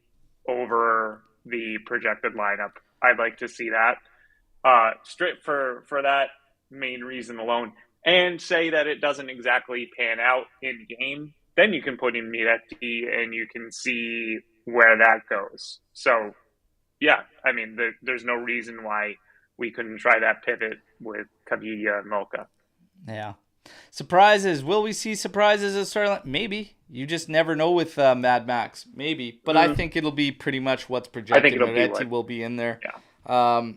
over the projected lineup. I'd like to see that. Straight for that main reason alone, and say that it doesn't exactly pan out in game, then you can put in Miretti and you can see where that goes. So, yeah, I mean, there's no reason why we couldn't try that pivot with Caviglia and Mocha. Yeah. Surprises. Will we see surprises at starting? Maybe. You just never know with Mad Max. Maybe. But I think it'll be pretty much what's projected. I think it'll Moretti be will be in there. Yeah.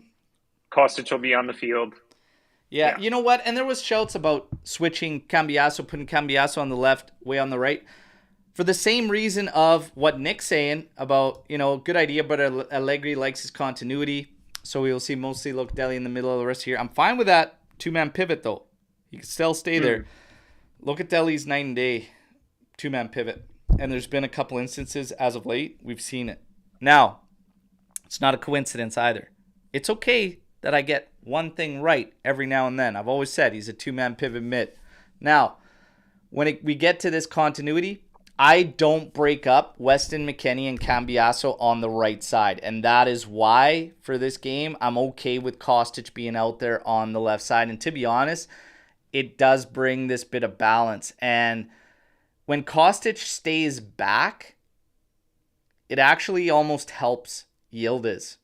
Kostic will be on the field. Yeah, you know what? And there was shouts about switching Cambiaso, putting Cambiaso on the left, way on the right. For the same reason of what Nick's saying about, good idea, but Allegri likes his continuity. So we will see mostly Locatelli in the middle of the rest of the year. I'm fine with that two-man pivot, though. He can still stay there. Locatelli's night and day two-man pivot. And there's been a couple instances as of late. We've seen it. Now, it's not a coincidence either. It's okay that I get one thing right every now and then. I've always said he's a two-man pivot mid. Now, when we get to this continuity, I don't break up Weston McKennie and Cambiaso on the right side. And that is why, for this game, I'm okay with Kostic being out there on the left side. And to be honest, it does bring this bit of balance. And when Kostic stays back, it actually almost helps Yildiz,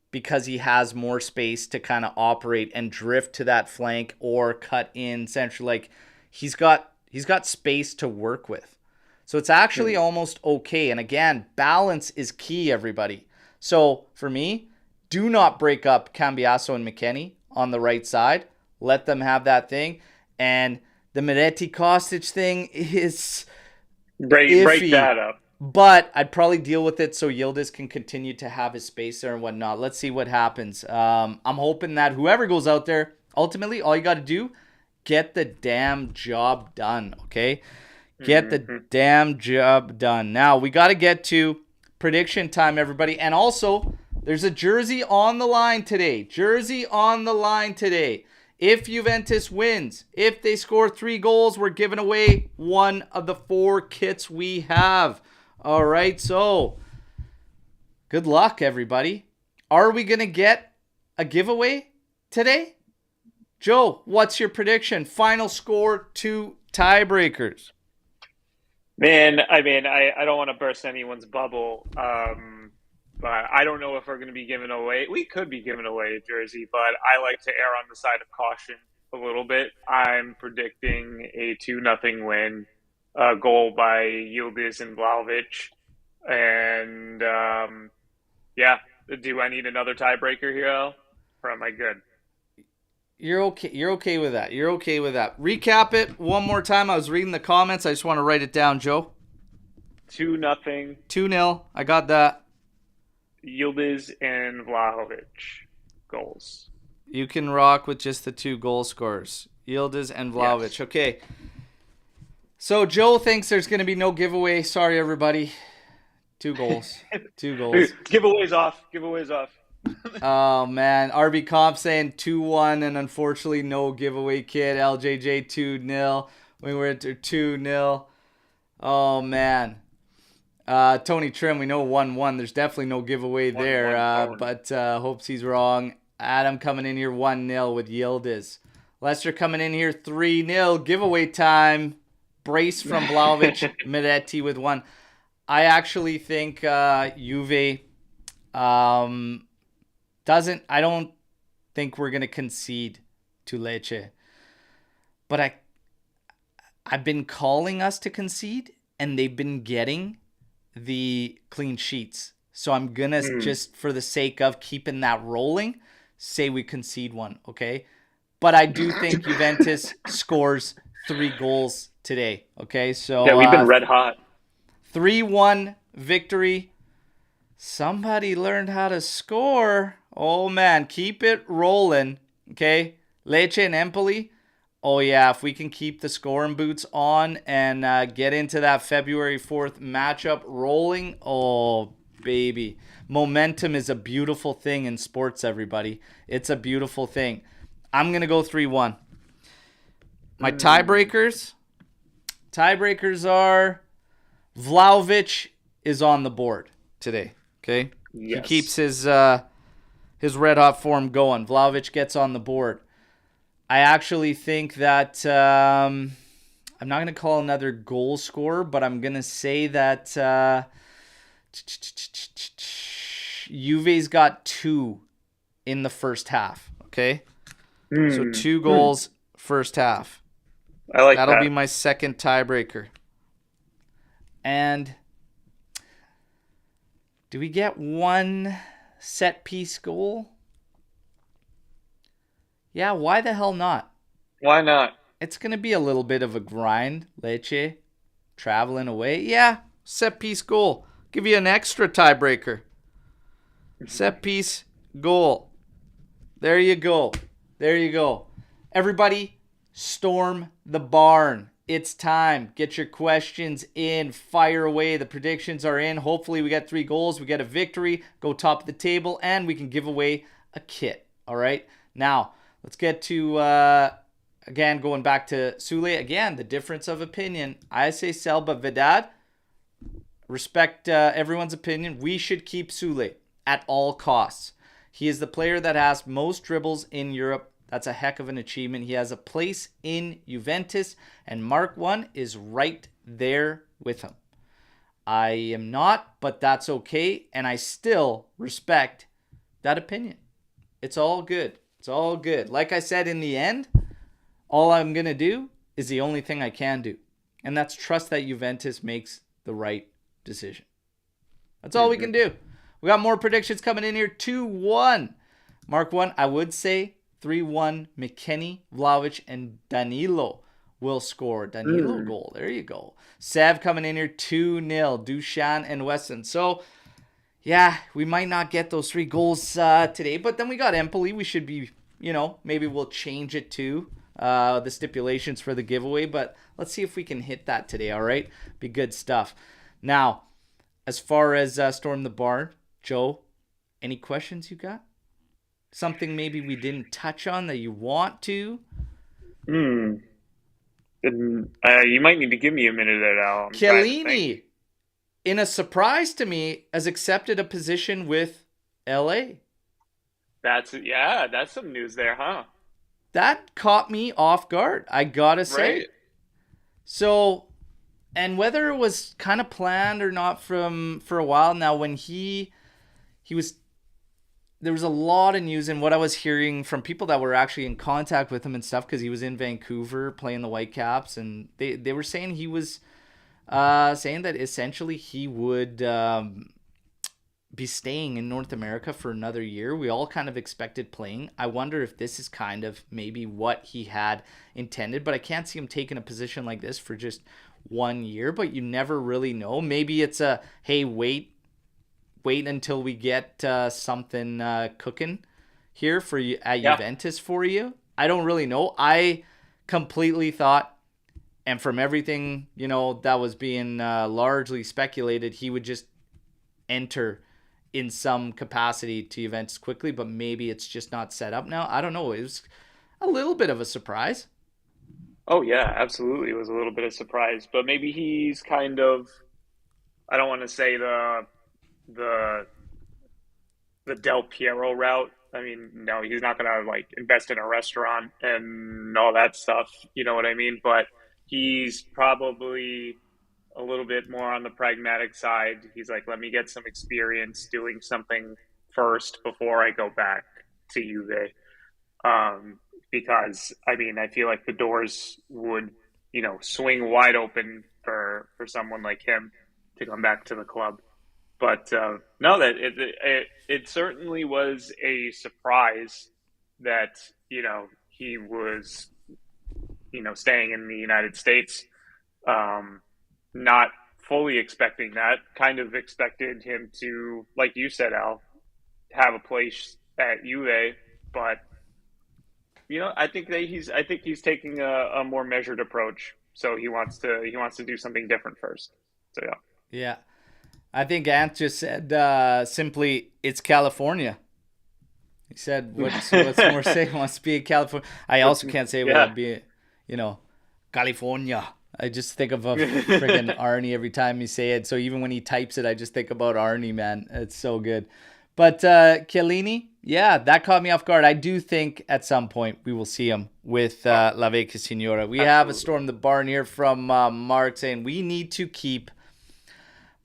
because he has more space to kind of operate and drift to that flank or cut in central. Like, he's got space to work with. So it's actually almost okay. And again, balance is key, everybody. So for me, do not break up Cambiaso and McKennie on the right side. Let them have that thing. And the Miretti Kostic thing is break that up. But I'd probably deal with it so Yildiz can continue to have his space there and whatnot. Let's see what happens. I'm hoping that whoever goes out there, ultimately, all you got to do, get the damn job done, okay? Get the damn job done. Now, we got to get to prediction time, everybody. And also, there's a jersey on the line today. Jersey on the line today. If Juventus wins, if they score 3 goals, we're giving away one of the 4 kits we have. All right, so good luck, everybody. Are we going to get a giveaway today? Joe, what's your prediction? Final score, 2 tiebreakers. Man, I mean, I don't want to burst anyone's bubble, but I don't know if we're going to be giving away. We could be giving away a jersey, but I like to err on the side of caution a little bit. I'm predicting a 2-0 win. Goal by Yildiz and Vlahovic. And, do I need another tiebreaker here, Al? Or am I good? You're okay. You're okay with that. You're okay with that. Recap it one more time. I was reading the comments. I just want to write it down, Joe. 2-0. 2-0. I got that. Yildiz and Vlahovic goals. You can rock with just the 2 goal scorers. Yildiz and Vlahovic. Yes. Okay. So Joe thinks there's going to be no giveaway. Sorry, everybody. 2 goals. 2 goals. Giveaways off. Oh, man. RB Comp saying 2-1 and unfortunately no giveaway kit. LJJ 2-0. We were at 2-0. Oh, man. Tony Trim, we know 1-1. There's definitely no giveaway there. But hopes he's wrong. Adam coming in here 1-0 with Yildiz. Lester coming in here 3-0. Giveaway time. Brace from Vlahovic, Miretti with 1. I actually think Juve doesn't. I don't think we're gonna concede to Lecce, but I've been calling us to concede, and they've been getting the clean sheets. So I'm gonna just, for the sake of keeping that rolling, say we concede 1. Okay, but I do think Juventus scores 3 goals today. Okay, so yeah, we've been red hot. 3-1 victory. Somebody learned how to score. Oh man, keep it rolling. Okay, Lecce and Empoli. Oh yeah, if we can keep the scoring boots on and get into that February 4th matchup rolling, oh baby. Momentum is a beautiful thing in sports, everybody. It's a beautiful thing. I'm going to go 3-1. My Mm, tiebreakers are Vlahovic is on the board today, okay? He keeps yes. his red hot form going. Vlahovic gets on the board. I actually think that I'm not going to call another goal scorer, but I'm going to say that Juve's got 2 in the first half. Okay, so Mm, 2 mm, goals first half. I like That'll be that. my second tiebreaker. And do we get 1 set piece goal? Yeah, why the hell not? Why not? It's going to be a little bit of a grind, Lecce. Traveling away. Yeah, set piece goal. Give you an extra tiebreaker. Set piece goal. There you go. There you go. Everybody, storm the barn. It's time. Get your questions in. Fire away. The predictions are in. Hopefully, we get 3 goals. We get a victory. Go top of the table. And we can give away a kit. All right. Now, let's get to, again, going back to Soule. Again, the difference of opinion. I say sell, but Vedad, respect everyone's opinion. We should keep Soule at all costs. He is the player that has most dribbles in Europe. That's a heck of an achievement. He has a place in Juventus, and Mark 1 is right there with him. I am not, but that's okay, and I still respect that opinion. It's all good. It's all good. Like I said, in the end, all I'm going to do is the only thing I can do, and that's trust that Juventus makes the right decision. That's all we Hmm. can do. We got more predictions coming in here. 2-1. Mark 1, I would say 3-1. McKennie, Vlahovic, and Danilo will score. Danilo Mm. goal. There you go. Sav coming in here 2-0. Dushan and Weston. So, yeah, we might not get those 3 goals today, but then we got Empoli. We should be, maybe we'll change it to the stipulations for the giveaway, but let's see if we can hit that today, all right? Be good stuff. Now, as far as Storm the Barn, Joe, any questions you got? Something maybe we didn't touch on that you want to? Mm. And, you might need to give me a minute there, Al. I'm trying to think. Chiellini, in a surprise to me, has accepted a position with LA. That's some news there, huh? That caught me off guard, I gotta Right. say. So, and whether it was kind of planned or not from for a while now, when he was there was a lot of news and what I was hearing from people that were actually in contact with him and stuff because he was in Vancouver playing the Whitecaps, and they were saying he was saying that essentially he would be staying in North America for another year. We all kind of expected playing. I wonder if this is kind of maybe what he had intended, but I can't see him taking a position like this for just 1 year, but you never really know. Maybe it's a, hey, wait until we get something cooking here for you at Yeah. Juventus for you. I don't really know. I completely thought, and from everything that was being largely speculated, he would just enter in some capacity to Juventus quickly, but maybe it's just not set up now. I don't know. It was a little bit of a surprise. Oh yeah, absolutely. It was a little bit of surprise, but maybe he's kind of, I don't want to say the the Del Piero route. I mean, no, he's not gonna like invest in a restaurant and all that stuff. You know what I mean? But he's probably a little bit more on the pragmatic side. He's like, let me get some experience doing something first before I go back to Juve. Because I mean, I feel like the doors would, swing wide open for someone like him to come back to the club. But no, that it certainly was a surprise that he was staying in the United States. Not fully expecting that. Kind of expected him to, like you said, Al, have a place at UA, but I think he's taking a more measured approach. So he wants to do something different first. So yeah. Yeah. I think Ant just said simply, it's California. He said, what's more say? Wants to be in California. I also can't say it Yeah. without being, California. I just think of a friggin' Arnie every time you say it. So even when he types it, I just think about Arnie, man. It's so good. But Chiellini, yeah, that caught me off guard. I do think at some point we will see him with La Vecchia Signora. We have a Absolutely. Storm the Barn here from Mark saying we need to keep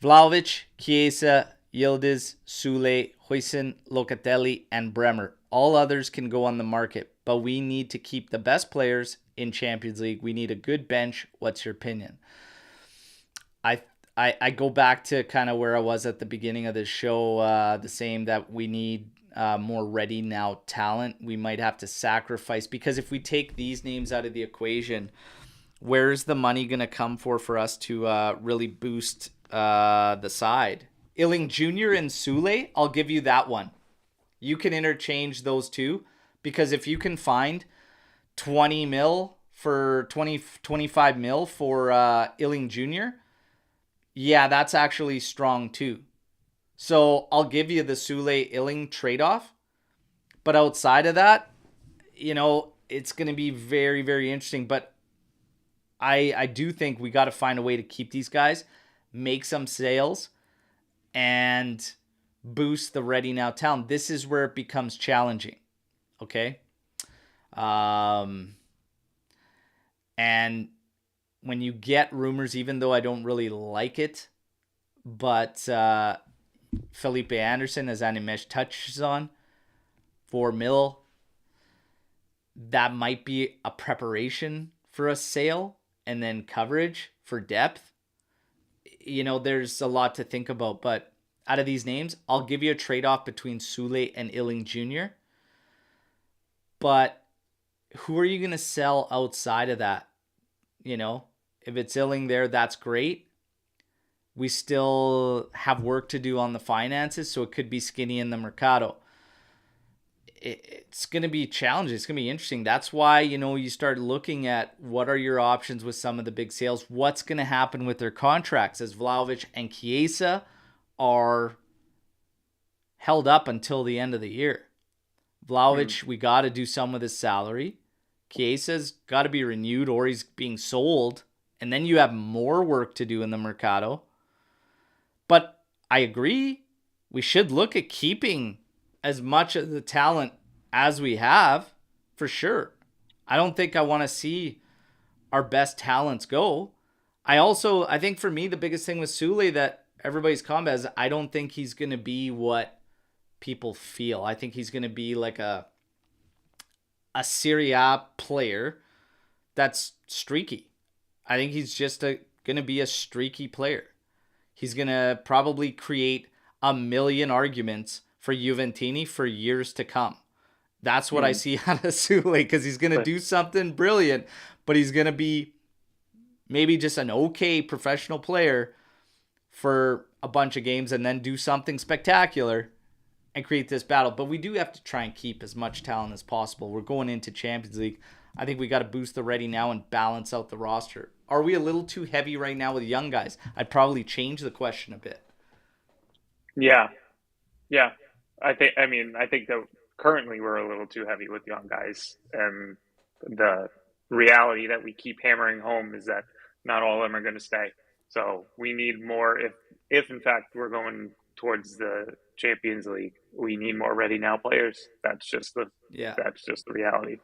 Vlahovic, Chiesa, Yildiz, Soule, Huijsen, Locatelli, and Bremer. All others can go on the market, but we need to keep the best players in Champions League. We need a good bench. What's your opinion? I I go back to kind of where I was at the beginning of this show, the same that we need more ready now talent. We might have to sacrifice, because if we take these names out of the equation, where's the money going to come for us to really boost the side? Illing Jr. and Soule, I'll give you that one. You can interchange those two, because if you can find 20 mil for 25 mil for Illing Jr., yeah, that's actually strong too. So I'll give you the Soule Illing trade-off. But outside of that, it's going to be very, very interesting. But I do think we got to find a way to keep these guys, make some sales, and boost the ready now talent. This is where it becomes challenging. Okay? And when you get rumors, even though I don't really like it, but Felipe Anderson, as Animesh touches on, 4 mil, that might be a preparation for a sale and then coverage for depth. There's a lot to think about, but out of these names, I'll give you a trade-off between Soule and Illing Jr. But who are you going to sell outside of that? If it's Illing there, that's great. We still have work to do on the finances, so it could be skinny in the Mercado. It's going to be challenging. It's going to be interesting. That's why, you start looking at what are your options with some of the big sales. What's going to happen with their contracts, as Vlahovic and Chiesa are held up until the end of the year. Vlahovic, we got to do some with his salary. Chiesa's got to be renewed or he's being sold. And then you have more work to do in the Mercado. But I agree, we should look at keeping as much of the talent as we have, for sure. I don't think I want to see our best talents go. I think for me, the biggest thing with Soule that everybody's combat is I don't think he's going to be what people feel. I think he's going to be like a Serie A player that's streaky. I think he's just going to be a streaky player. He's going to probably create a million arguments for Juventini for years to come. That's what I see out of Soule, because he's going to do something brilliant, but he's going to be maybe just an okay professional player for a bunch of games and then do something spectacular and create this battle. But we do have to try and keep as much talent as possible. We're going into Champions League. I think we got to boost the ready now and balance out the roster. Are we a little too heavy right now with young guys? I'd probably change the question a bit. Yeah. Yeah. I think that currently we're a little too heavy with young guys. And the reality that we keep hammering home is that not all of them are going to stay. So we need more. If in fact we're going towards the Champions League, we need more ready now players. That's just the reality.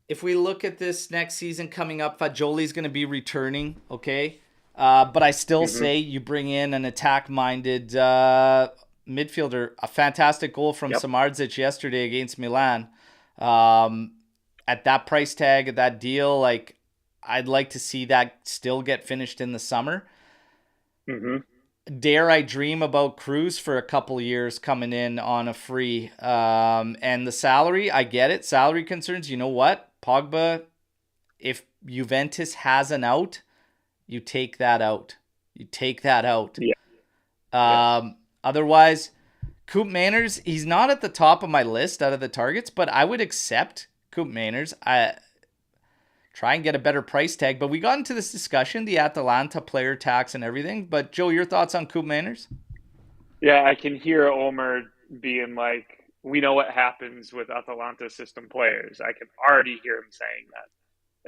If we look at this next season coming up, Fagioli's going to be returning, okay? But I still say you bring in an attack-minded midfielder. A fantastic goal from Samardzic yesterday against Milan. At that price tag, at that deal, I'd like to see that still get finished in the summer. Dare I dream about Cruz for a couple years coming in on a free. And the salary, I get it. Salary concerns, you know what? Pogba, if Juventus has an out, you take that out. Otherwise, Coop Manners, he's not at the top of my list out of the targets, but I would accept Coop Mainers. I try and get a better price tag, but we got into this discussion, the Atalanta player tax and everything. But Joe, your thoughts on Coop Mainers? Yeah, I can hear Omer being like, we know what happens with Atalanta system players. I can already hear him saying that.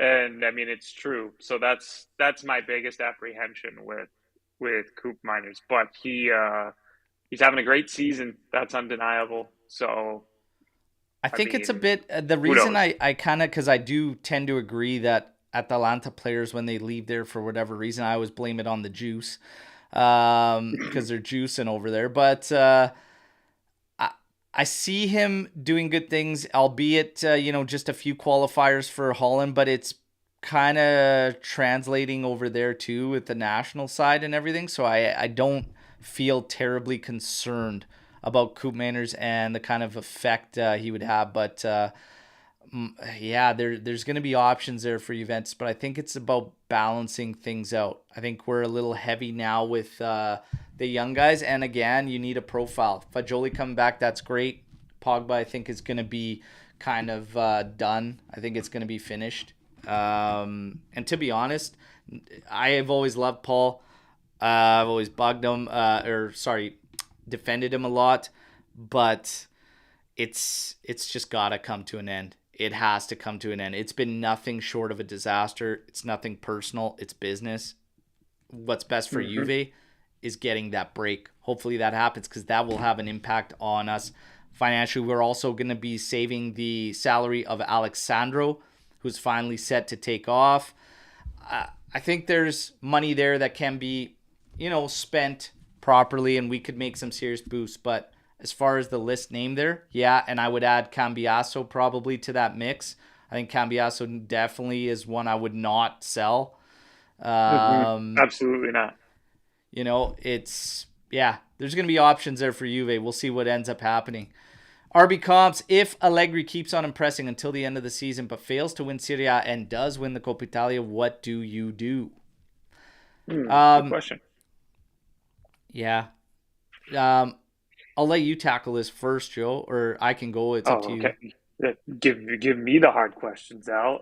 And I mean it's true. So that's my biggest apprehension with Coop Miners. But he's having a great season. That's undeniable. So I I think it's a mean, bit the who reason knows? I kind of because I do tend to agree that Atalanta players when they leave there for whatever reason, I always blame it on the juice, because they're juicing over there. But I I see him doing good things, albeit just a few qualifiers for Holland, but it's kind of translating over there too with the national side and everything. So I don't feel terribly concerned about Koop Manners and the kind of effect he would have. But yeah, there's going to be options there for Juventus, but I think it's about balancing things out. I think we're a little heavy now with the young guys, and again, you need a profile. Fagioli coming back, that's great. Pogba, I think, is going to be kind of done. I think it's going to be finished. And to be honest, I have always loved Paul. I've always bugged him, defended him a lot, but it's just gotta come to an end. It has to come to an end. It's been nothing short of a disaster. It's nothing personal. It's business. What's best for Hmm. Juve is getting that break. Hopefully that happens because that will have an impact on us financially. We're also going to be saving the salary of Alexandro, who's finally set to take off. I think there's money there that can be, spent properly, and we could make some serious boosts. But as far as the list name there, yeah, and I would add Cambiasso probably to that mix. I think Cambiasso definitely is one I would not sell. Hmm. Um, Absolutely not. it's yeah, there's gonna be options there for Juve. We'll see what ends up happening. RB comps, if Allegri keeps on impressing until the end of the season but fails to win Serie A and does win the Coppa Italia, what do you do? Good Um, question. yeah. Um, I'll let you tackle this first, Joe, or I can go. It's up to Oh, you. okay. Give me the hard questions, Al.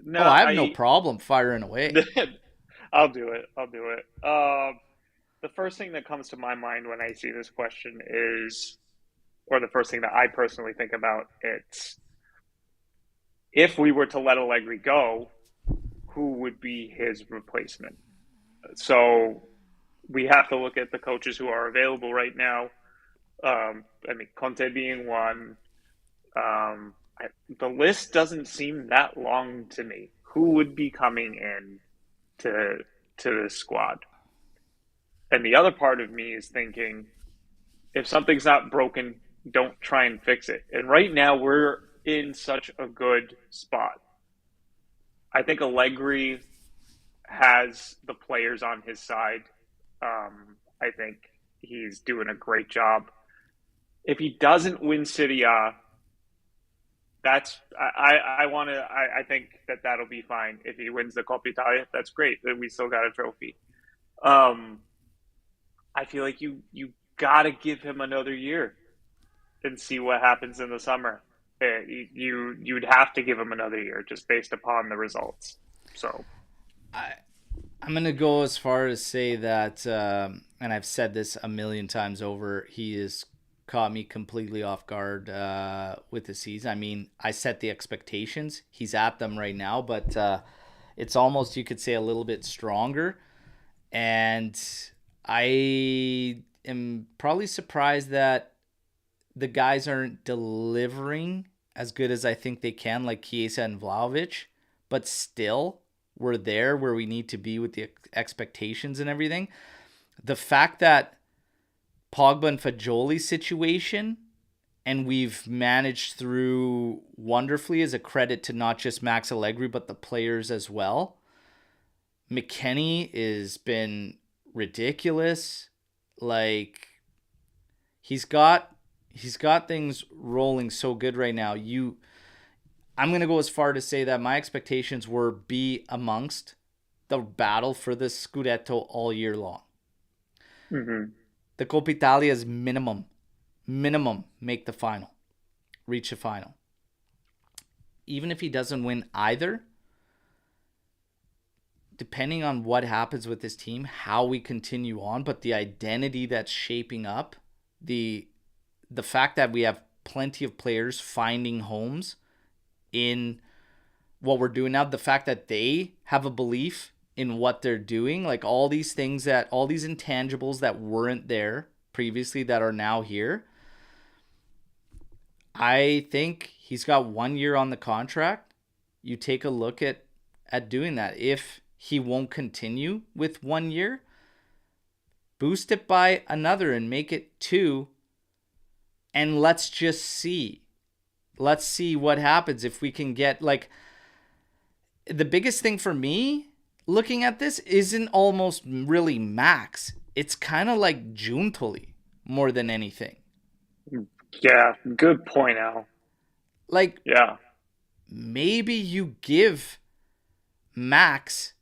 No, Oh, I have no problem firing away. I'll do it. I'll do it. The first thing that comes to my mind when I see this question is, or the first thing that I personally think about, it's if we were to let Allegri go, who would be his replacement? So we have to look at the coaches who are available right now. I mean, Conte being one. The list doesn't seem that long to me. Who would be coming in to to the squad? And the other part of me is thinking, if something's not broken, don't try and fix it. And right now, we're in such a good spot. I think Allegri has the players on his side. I think he's doing a great job. If he doesn't win Serie A, that's I want to I think that that'll be fine. If he wins the Coppa Italia, that's great. Then we still got a trophy. Um, I feel like you got to give him another year and see what happens in the summer. You'd have to give him another year just based upon the results. So I, I'm going to go as far as say that, and I've said this a million times over, he has caught me completely off guard with the season. I mean, I set the expectations. He's at them right now, but it's almost, you could say, a little bit stronger. And I am probably surprised that the guys aren't delivering as good as I think they can, like Chiesa and Vlahovic, but still, we're there where we need to be with the expectations and everything. The fact that Pogba and Fagioli situation, and we've managed through wonderfully, is a credit to not just Max Allegri but the players as well. McKennie has been ridiculous. Like he's got things rolling so good right now. I'm gonna go as far to say that my expectations were be amongst the battle for the Scudetto all year long. mhm. The Coppa Italia is minimum make the final, reach the final. even if he doesn't win either, depending on what happens with this team, how we continue on, but the identity that's shaping up, the fact that we have plenty of players finding homes in what we're doing now, the fact that they have a belief in what they're doing, like all these things that, all these intangibles that weren't there previously that are now here. I think he's got 1 year on the contract. You take a look at doing that. If he won't continue with 1 year, boost it by another and make it 2. And let's just see. Let's see what happens if we can get, like, the biggest thing for me looking at this isn't almost really Max. It's kind of like Juntoli more than anything. Yeah, good point, Al. Like, Yeah. maybe you give Max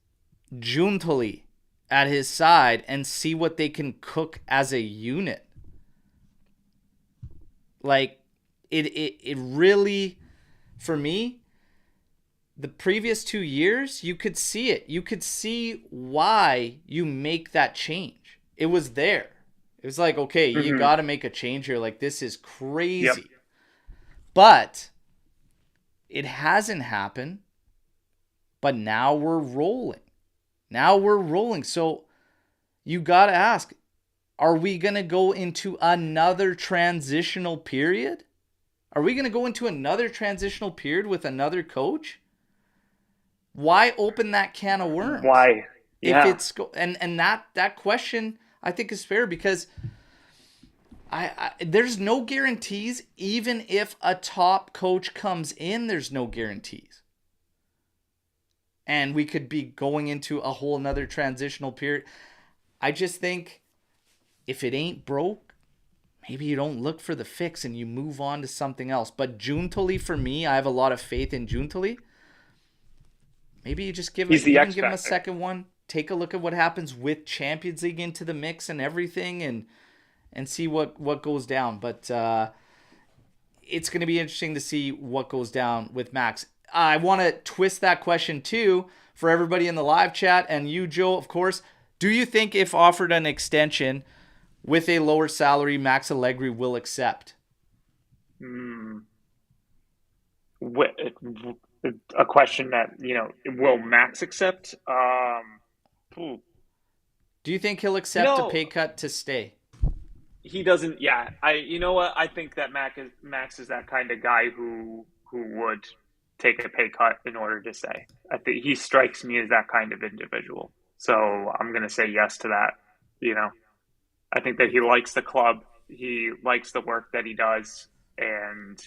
Juntoli at his side and see what they can cook as a unit. Like, it really, for me, the previous 2 years, you could see it. You could see why you make that change. It was there. It was like, okay, you got to make a change here. Like, this is crazy. Yep. But it hasn't happened. But now we're rolling. So you got to ask, are we going to go into another transitional period? Are we going to go into another transitional period with another coach? Why open that can of worms? Why? Yeah. If it's and that question I think is fair, because I there's no guarantees. Even if a top coach comes in, there's no guarantees. And we could be going into a whole another transitional period. I just think if it ain't broke, maybe you don't look for the fix and you move on to something else. But Juntoli, for me, I have a lot of faith in Juntoli. Maybe you just give him a second one. Take a look at what happens with Champions League into the mix and everything, and see what goes down. But it's going to be interesting to see what goes down with Max. I want to twist that question too for everybody in the live chat, and you, Joe, of course. Do you think if offered an extension with a lower salary, Max Allegri will accept? A question that, will Max accept? Do you think he'll accept a pay cut to stay? He doesn't. Yeah, you know what? I think that Max is that kind of guy who would take a pay cut in order to stay. I think he strikes me as that kind of individual. So I'm going to say yes to that. I think that he likes the club. He likes the work that he does, and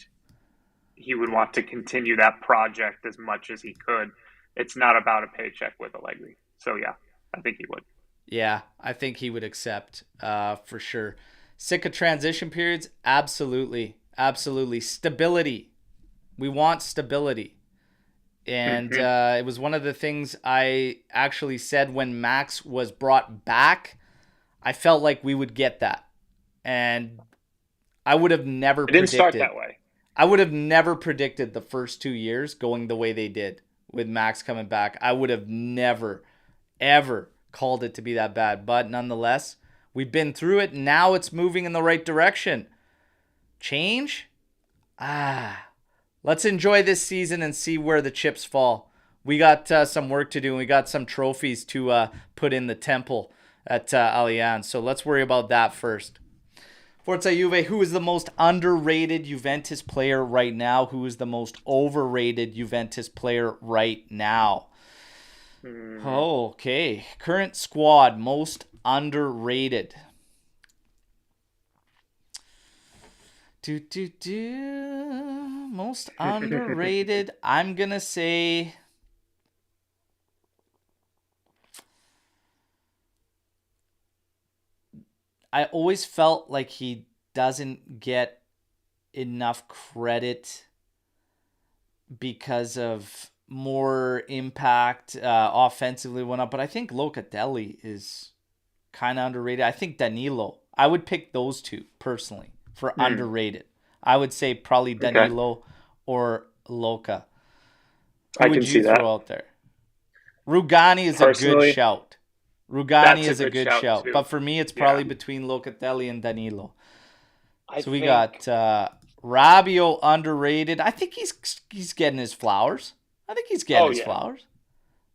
he would want to continue that project as much as he could. It's not about a paycheck with Allegri. So yeah, I think he would. Yeah, I think he would accept for sure. Sick of transition periods? Absolutely. Absolutely. Stability. We want stability. And it was one of the things I actually said when Max was brought back. I felt like we would get that. And I would have never predicted. It didn't start that way. I would have never predicted the first 2 years going the way they did with Max coming back. I would have never, ever called it to be that bad. But nonetheless, we've been through it. Now it's moving in the right direction. Change? Let's enjoy this season and see where the chips fall. We got some work to do, and we got some trophies to put in the temple at Allianz. So let's worry about that first. Forza Juve, who is the most underrated Juventus player right now? Who is the most overrated Juventus player right now? Okay. Current squad, most underrated. Most underrated. I'm going to say... I always felt like he doesn't get enough credit because of more impact offensively went up. But I think Locatelli is kind of underrated. I think Danilo. I would pick those two personally for underrated. I would say probably Danilo or Loca. Who I would can you see that. throw out there? Rugani is a good Personally, shout. Rugani that's a is a good good shout shout. too. But for me, it's Yeah. probably between Locatelli and Danilo. I So we think, got Rabiot underrated. I think he's getting his flowers. I think he's getting oh his yeah. flowers.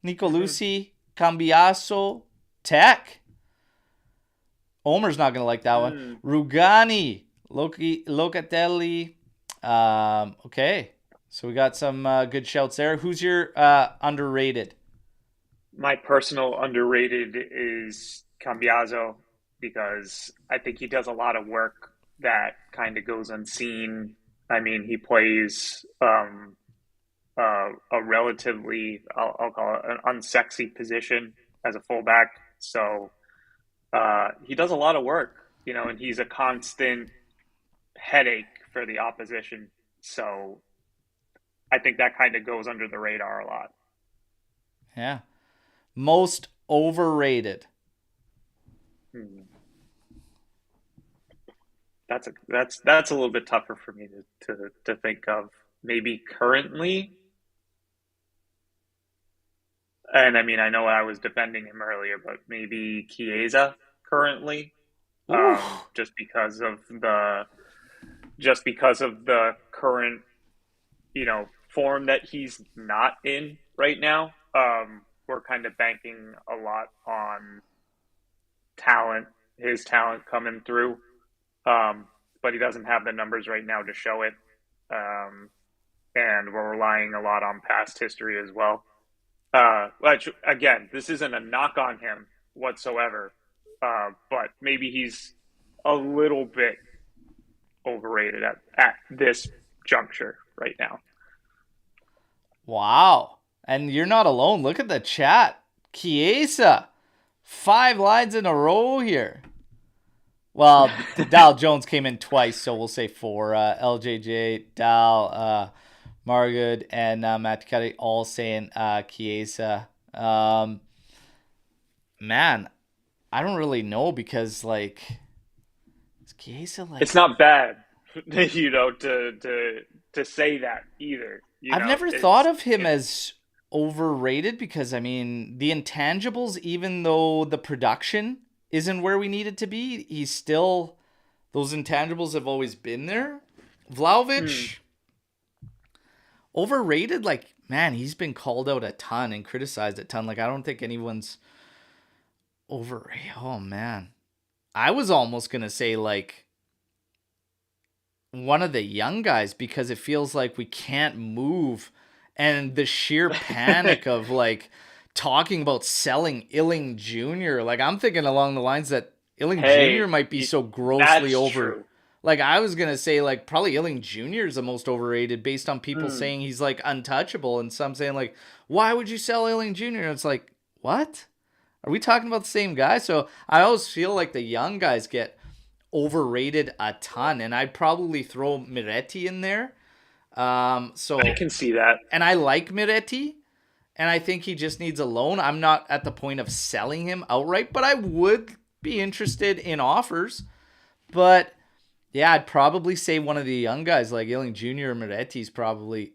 Hmm. Nicolucci, Cambiaso, Tech. Omer's not going to like that one. Mm. Rugani, Locatelli. Okay. So we got some good shouts there. Who's your underrated? My personal underrated is Cambiaso because I think he does a lot of work that kind of goes unseen. I mean, he plays a relatively, I'll call it an unsexy position as a fullback. So he does a lot of work, and he's a constant headache for the opposition. So I think that kind of goes under the radar a lot. Yeah. Most overrated. Hmm. That's a little bit tougher for me to think of. Maybe currently, and I mean I know I was defending him earlier, but maybe Chiesa currently, Ooh. just because of the current form that he's not in right now. We're kind of banking a lot on talent, his talent coming through, but he doesn't have the numbers right now to show it. Um, and we're relying a lot on past history as well. Which again, this isn't a knock on him whatsoever, but maybe he's a little bit overrated at this juncture right now. Wow. And you're not alone. Look at the chat. Chiesa. 5 lines in a row here. Well, Dal Jones came in twice, so we'll say 4. LJJ, Dal, Margood, and Matt Kelly all saying Chiesa. Man, I don't really know because, like, is Chiesa It's like. not bad, to say that either. I've never thought of him as overrated because, I mean, the intangibles, even though the production isn't where we need it to be, he's still. Those intangibles have always been there. Hmm. Vlahovic, overrated. Like, man, he's been called out a ton and criticized a ton. Like, I don't think anyone's over. Oh, man. I was almost going to say, like, one of the young guys because it feels like we can't move, and the sheer panic of like talking about selling Illing Jr. Like, I'm thinking along the lines that Illing Jr. Hey, might be so grossly that's over. true. Like, I was gonna say like probably Illing Jr. is the most overrated based on people Hmm. saying he's like untouchable and some saying like, why would you sell Illing Jr.? And it's like, what? Are we talking about the same guy? So I always feel like the young guys get overrated a ton, and I'd probably throw Miretti in there. I So, can see that. and I like Miretti, and I think he just needs a loan. I'm not at the point of selling him outright, but I would be interested in offers. But yeah, I'd probably say one of the young guys like Yelling Jr. or Miretti is probably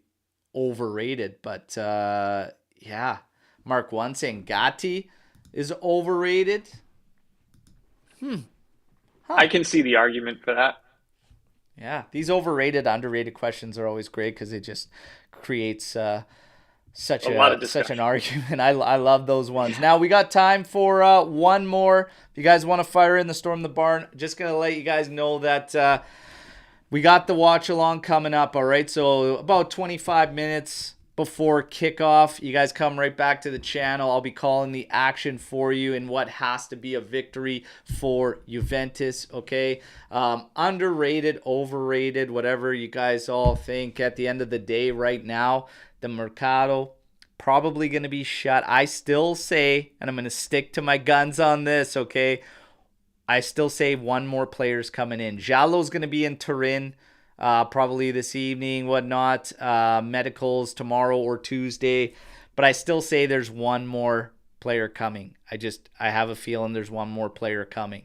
overrated. But yeah, Mark One saying Gatti is overrated. I Huh. can see the argument for that. Yeah, these overrated, underrated questions are always great because it just creates such A lot of such an discussion. argument. I love those ones. Now we got time for one more. If you guys want to fire in the Storm the Barn, just gonna let you guys know that we got the watch along coming up. All right, so about 25 minutes before kickoff, you guys come right back to the channel. I'll be calling the action for you in what has to be a victory for Juventus. Okay, underrated, overrated, whatever you guys all think. At the end of the day, right now, the Mercado probably going to be shut. I still say, and I'm going to stick to my guns on this. Okay, I still say one more player's coming in. Jallo's going to be in Turin probably this evening, whatnot. Medicals tomorrow or Tuesday. But I still say there's one more player coming. I have a feeling there's one more player coming.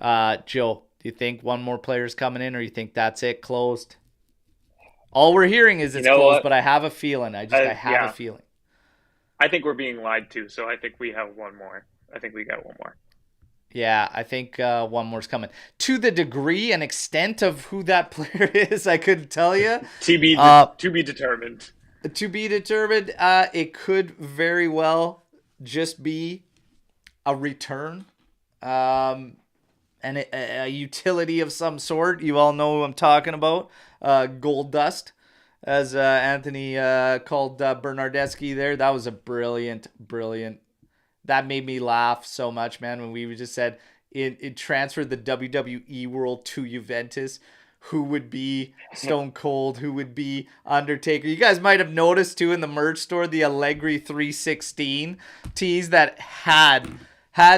Joe, do you think one more player's coming in, or you think that's it, closed? All we're hearing is You it's know close, what? but I have a feeling. I have a Yeah, feeling. I think we're being lied to, so I think we have one more. I think we got one more. Yeah, I think one more's coming. To the degree and extent of who that player is, I couldn't tell you. To be determined. To be determined. It could very well just be a return, and a utility of some sort. You all know who I'm talking about. Gold dust, as Anthony called Bernardeschi there. That was a brilliant. That made me laugh so much, man, when we just said it transferred the WWE world to Juventus. Who would be Stone Cold? Who would be Undertaker? You guys might have noticed too in the merch store the Allegri 316 tees that had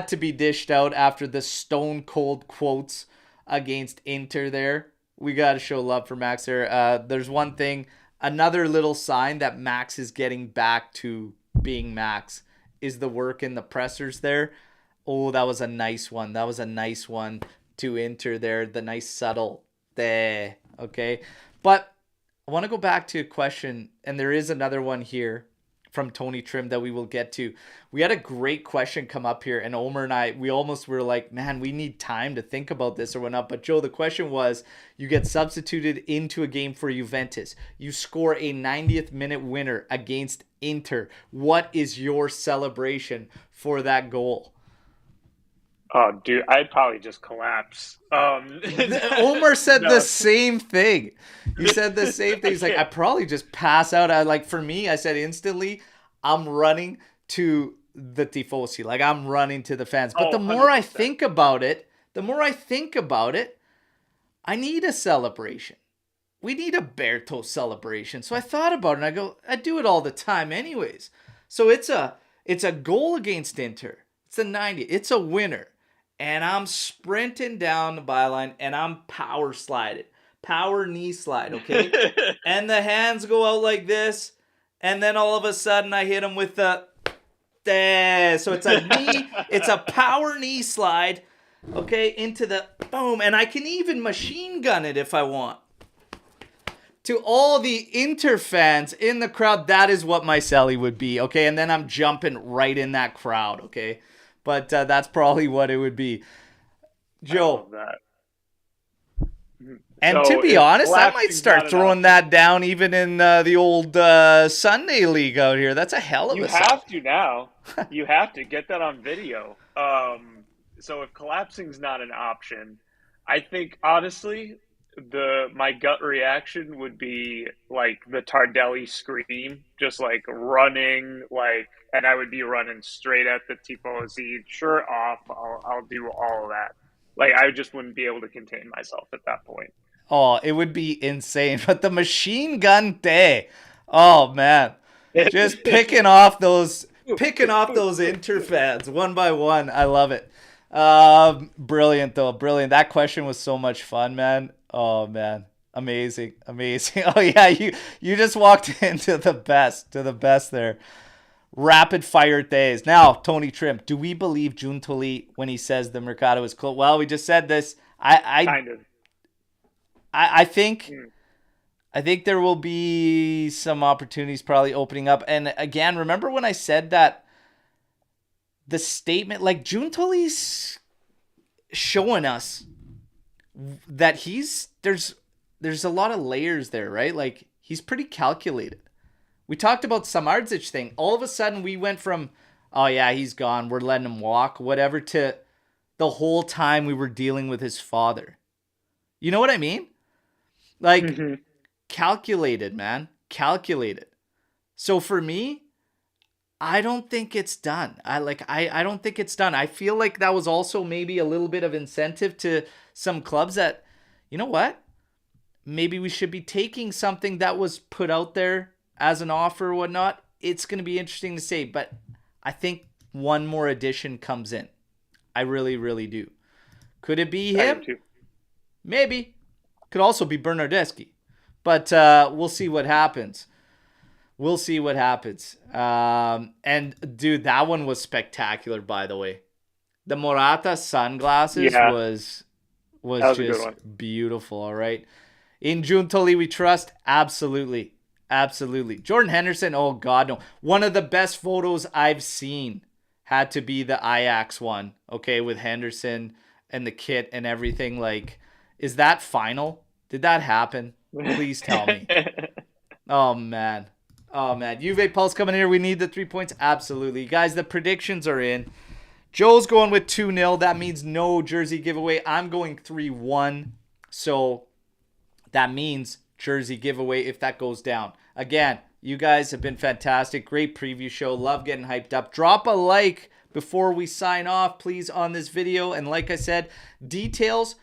to be dished out after the Stone Cold quotes against Inter there. We got to show love for Max there. There's one thing, another little sign that Max is getting back to being Max is the work in the pressers there. Oh, that was a nice one. That was a nice one to Inter there. The nice subtle there. Okay. But I want to go back to a question, and there is another one here from Tony Trim that we will get to. We had a great question come up here, and Omer and I, we almost were like, man, we need time to think about this or whatnot. But Joe, the question was, you get substituted into a game for Juventus. You score a 90th minute winner against Inter. What is your celebration for that goal? Oh, dude, I'd probably just collapse. Omer said the No. same thing. He said the same thing. He's like, I probably just pass out. For me, I said instantly, I'm running to the tifosi. Like I'm running to the fans. But Oh, the more I 100%. think about it, I need a celebration. We need a Berto celebration. So I thought about it and I go, I do it all the time anyways. So it's a goal against Inter. It's a 90. It's a winner. And I'm sprinting down the byline and I'm power sliding. Power knee slide, okay? And the hands go out like this. And then all of a sudden I hit him with the so it's a knee, it's a power knee slide, okay, into the boom. And I can even machine gun it if I want. To all the Inter fans in the crowd, that is what my celly would be, okay? And then I'm jumping right in that crowd, okay? But that's probably what it would be. I love Joe, that. and to So be if honest, I might collapsing's start not an throwing option, that down even in the old Sunday league out here. That's a hell of you a celly. have to now. You have to get that on video. So if collapsing's not an option, I think honestly, the my gut reaction would be like the Tardelli scream, just like running, like, and I would be running straight at the tifosi, shirt off. I'll do all of that. Like I just wouldn't be able to contain myself at that point. Oh, it would be insane. But the machine gun day, oh man, just picking off those Inter fans one by one. I love it. Brilliant though, brilliant. That question was so much fun, man. Oh man, amazing. Oh yeah, you just walked into the best there. Rapid fire days. Now, Tony Trim, do we believe Giuntoli when he says the Mercado is closed? Well, we just said this. Kind of. I think Mm. I think there will be some opportunities probably opening up. And again, remember when I said that the statement, like Giuntoli's showing us that there's a lot of layers there, right? Like he's pretty calculated. We talked about Samardzic thing. All of a sudden we went from, oh yeah, he's gone, we're letting him walk, whatever, to the whole time we were dealing with his father. You know what I mean? Like Hmm. calculated, man. Calculated. So for me, I don't think it's done. I don't think it's done. I feel like that was also maybe a little bit of incentive to some clubs that, you know what? Maybe we should be taking something that was put out there as an offer or whatnot. It's going to be interesting to say, but I think one more addition comes in. I really, really do. Could it be I do him? too. Maybe. Could also be Bernardeschi. But we'll see what happens. We'll see what happens. And dude, that one was spectacular, by the way. The Morata sunglasses Yeah, was that was a good just one. beautiful, all right? In Giuntoli we trust. Absolutely. Absolutely. Jordan Henderson, oh God, no. One of the best photos I've seen had to be the Ajax one, okay, with Henderson and the kit and everything. Like, is that final? Did that happen? Please tell me. Oh, man. Oh, man. Juve Pulse coming here. We need the 3 points. Absolutely. Guys, the predictions are in. Joe's going with 2-0. That means no jersey giveaway. I'm going 3-1. So that means jersey giveaway if that goes down. Again, you guys have been fantastic. Great preview show. Love getting hyped up. Drop a like before we sign off, please, on this video. And like I said, details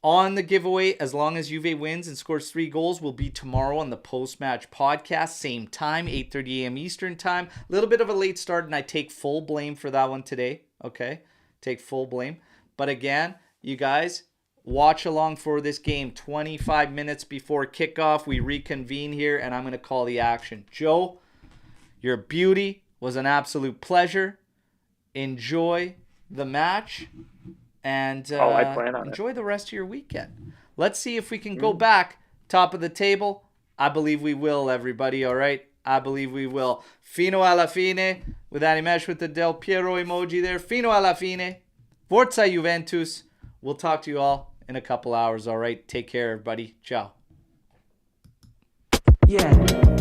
on the giveaway, as long as Juve wins and scores 3 goals, will be tomorrow on the post-match podcast. Same time, 8:30 a.m. Eastern time. A little bit of a late start, and I take full blame for that one today. Okay? Take full blame. But again, you guys, watch along for this game. 25 minutes before kickoff, we reconvene here, and I'm going to call the action. Joe, your beauty was an absolute pleasure. Enjoy the match. And I plan on enjoy the rest of your weekend. Let's see if we can go back top of the table. I believe we will, everybody, all right? I believe we will. Fino alla fine, with Animesh with the Del Piero emoji there. Fino alla fine. Forza Juventus. We'll talk to you all in a couple hours, all right? Take care, everybody. Ciao. Yeah.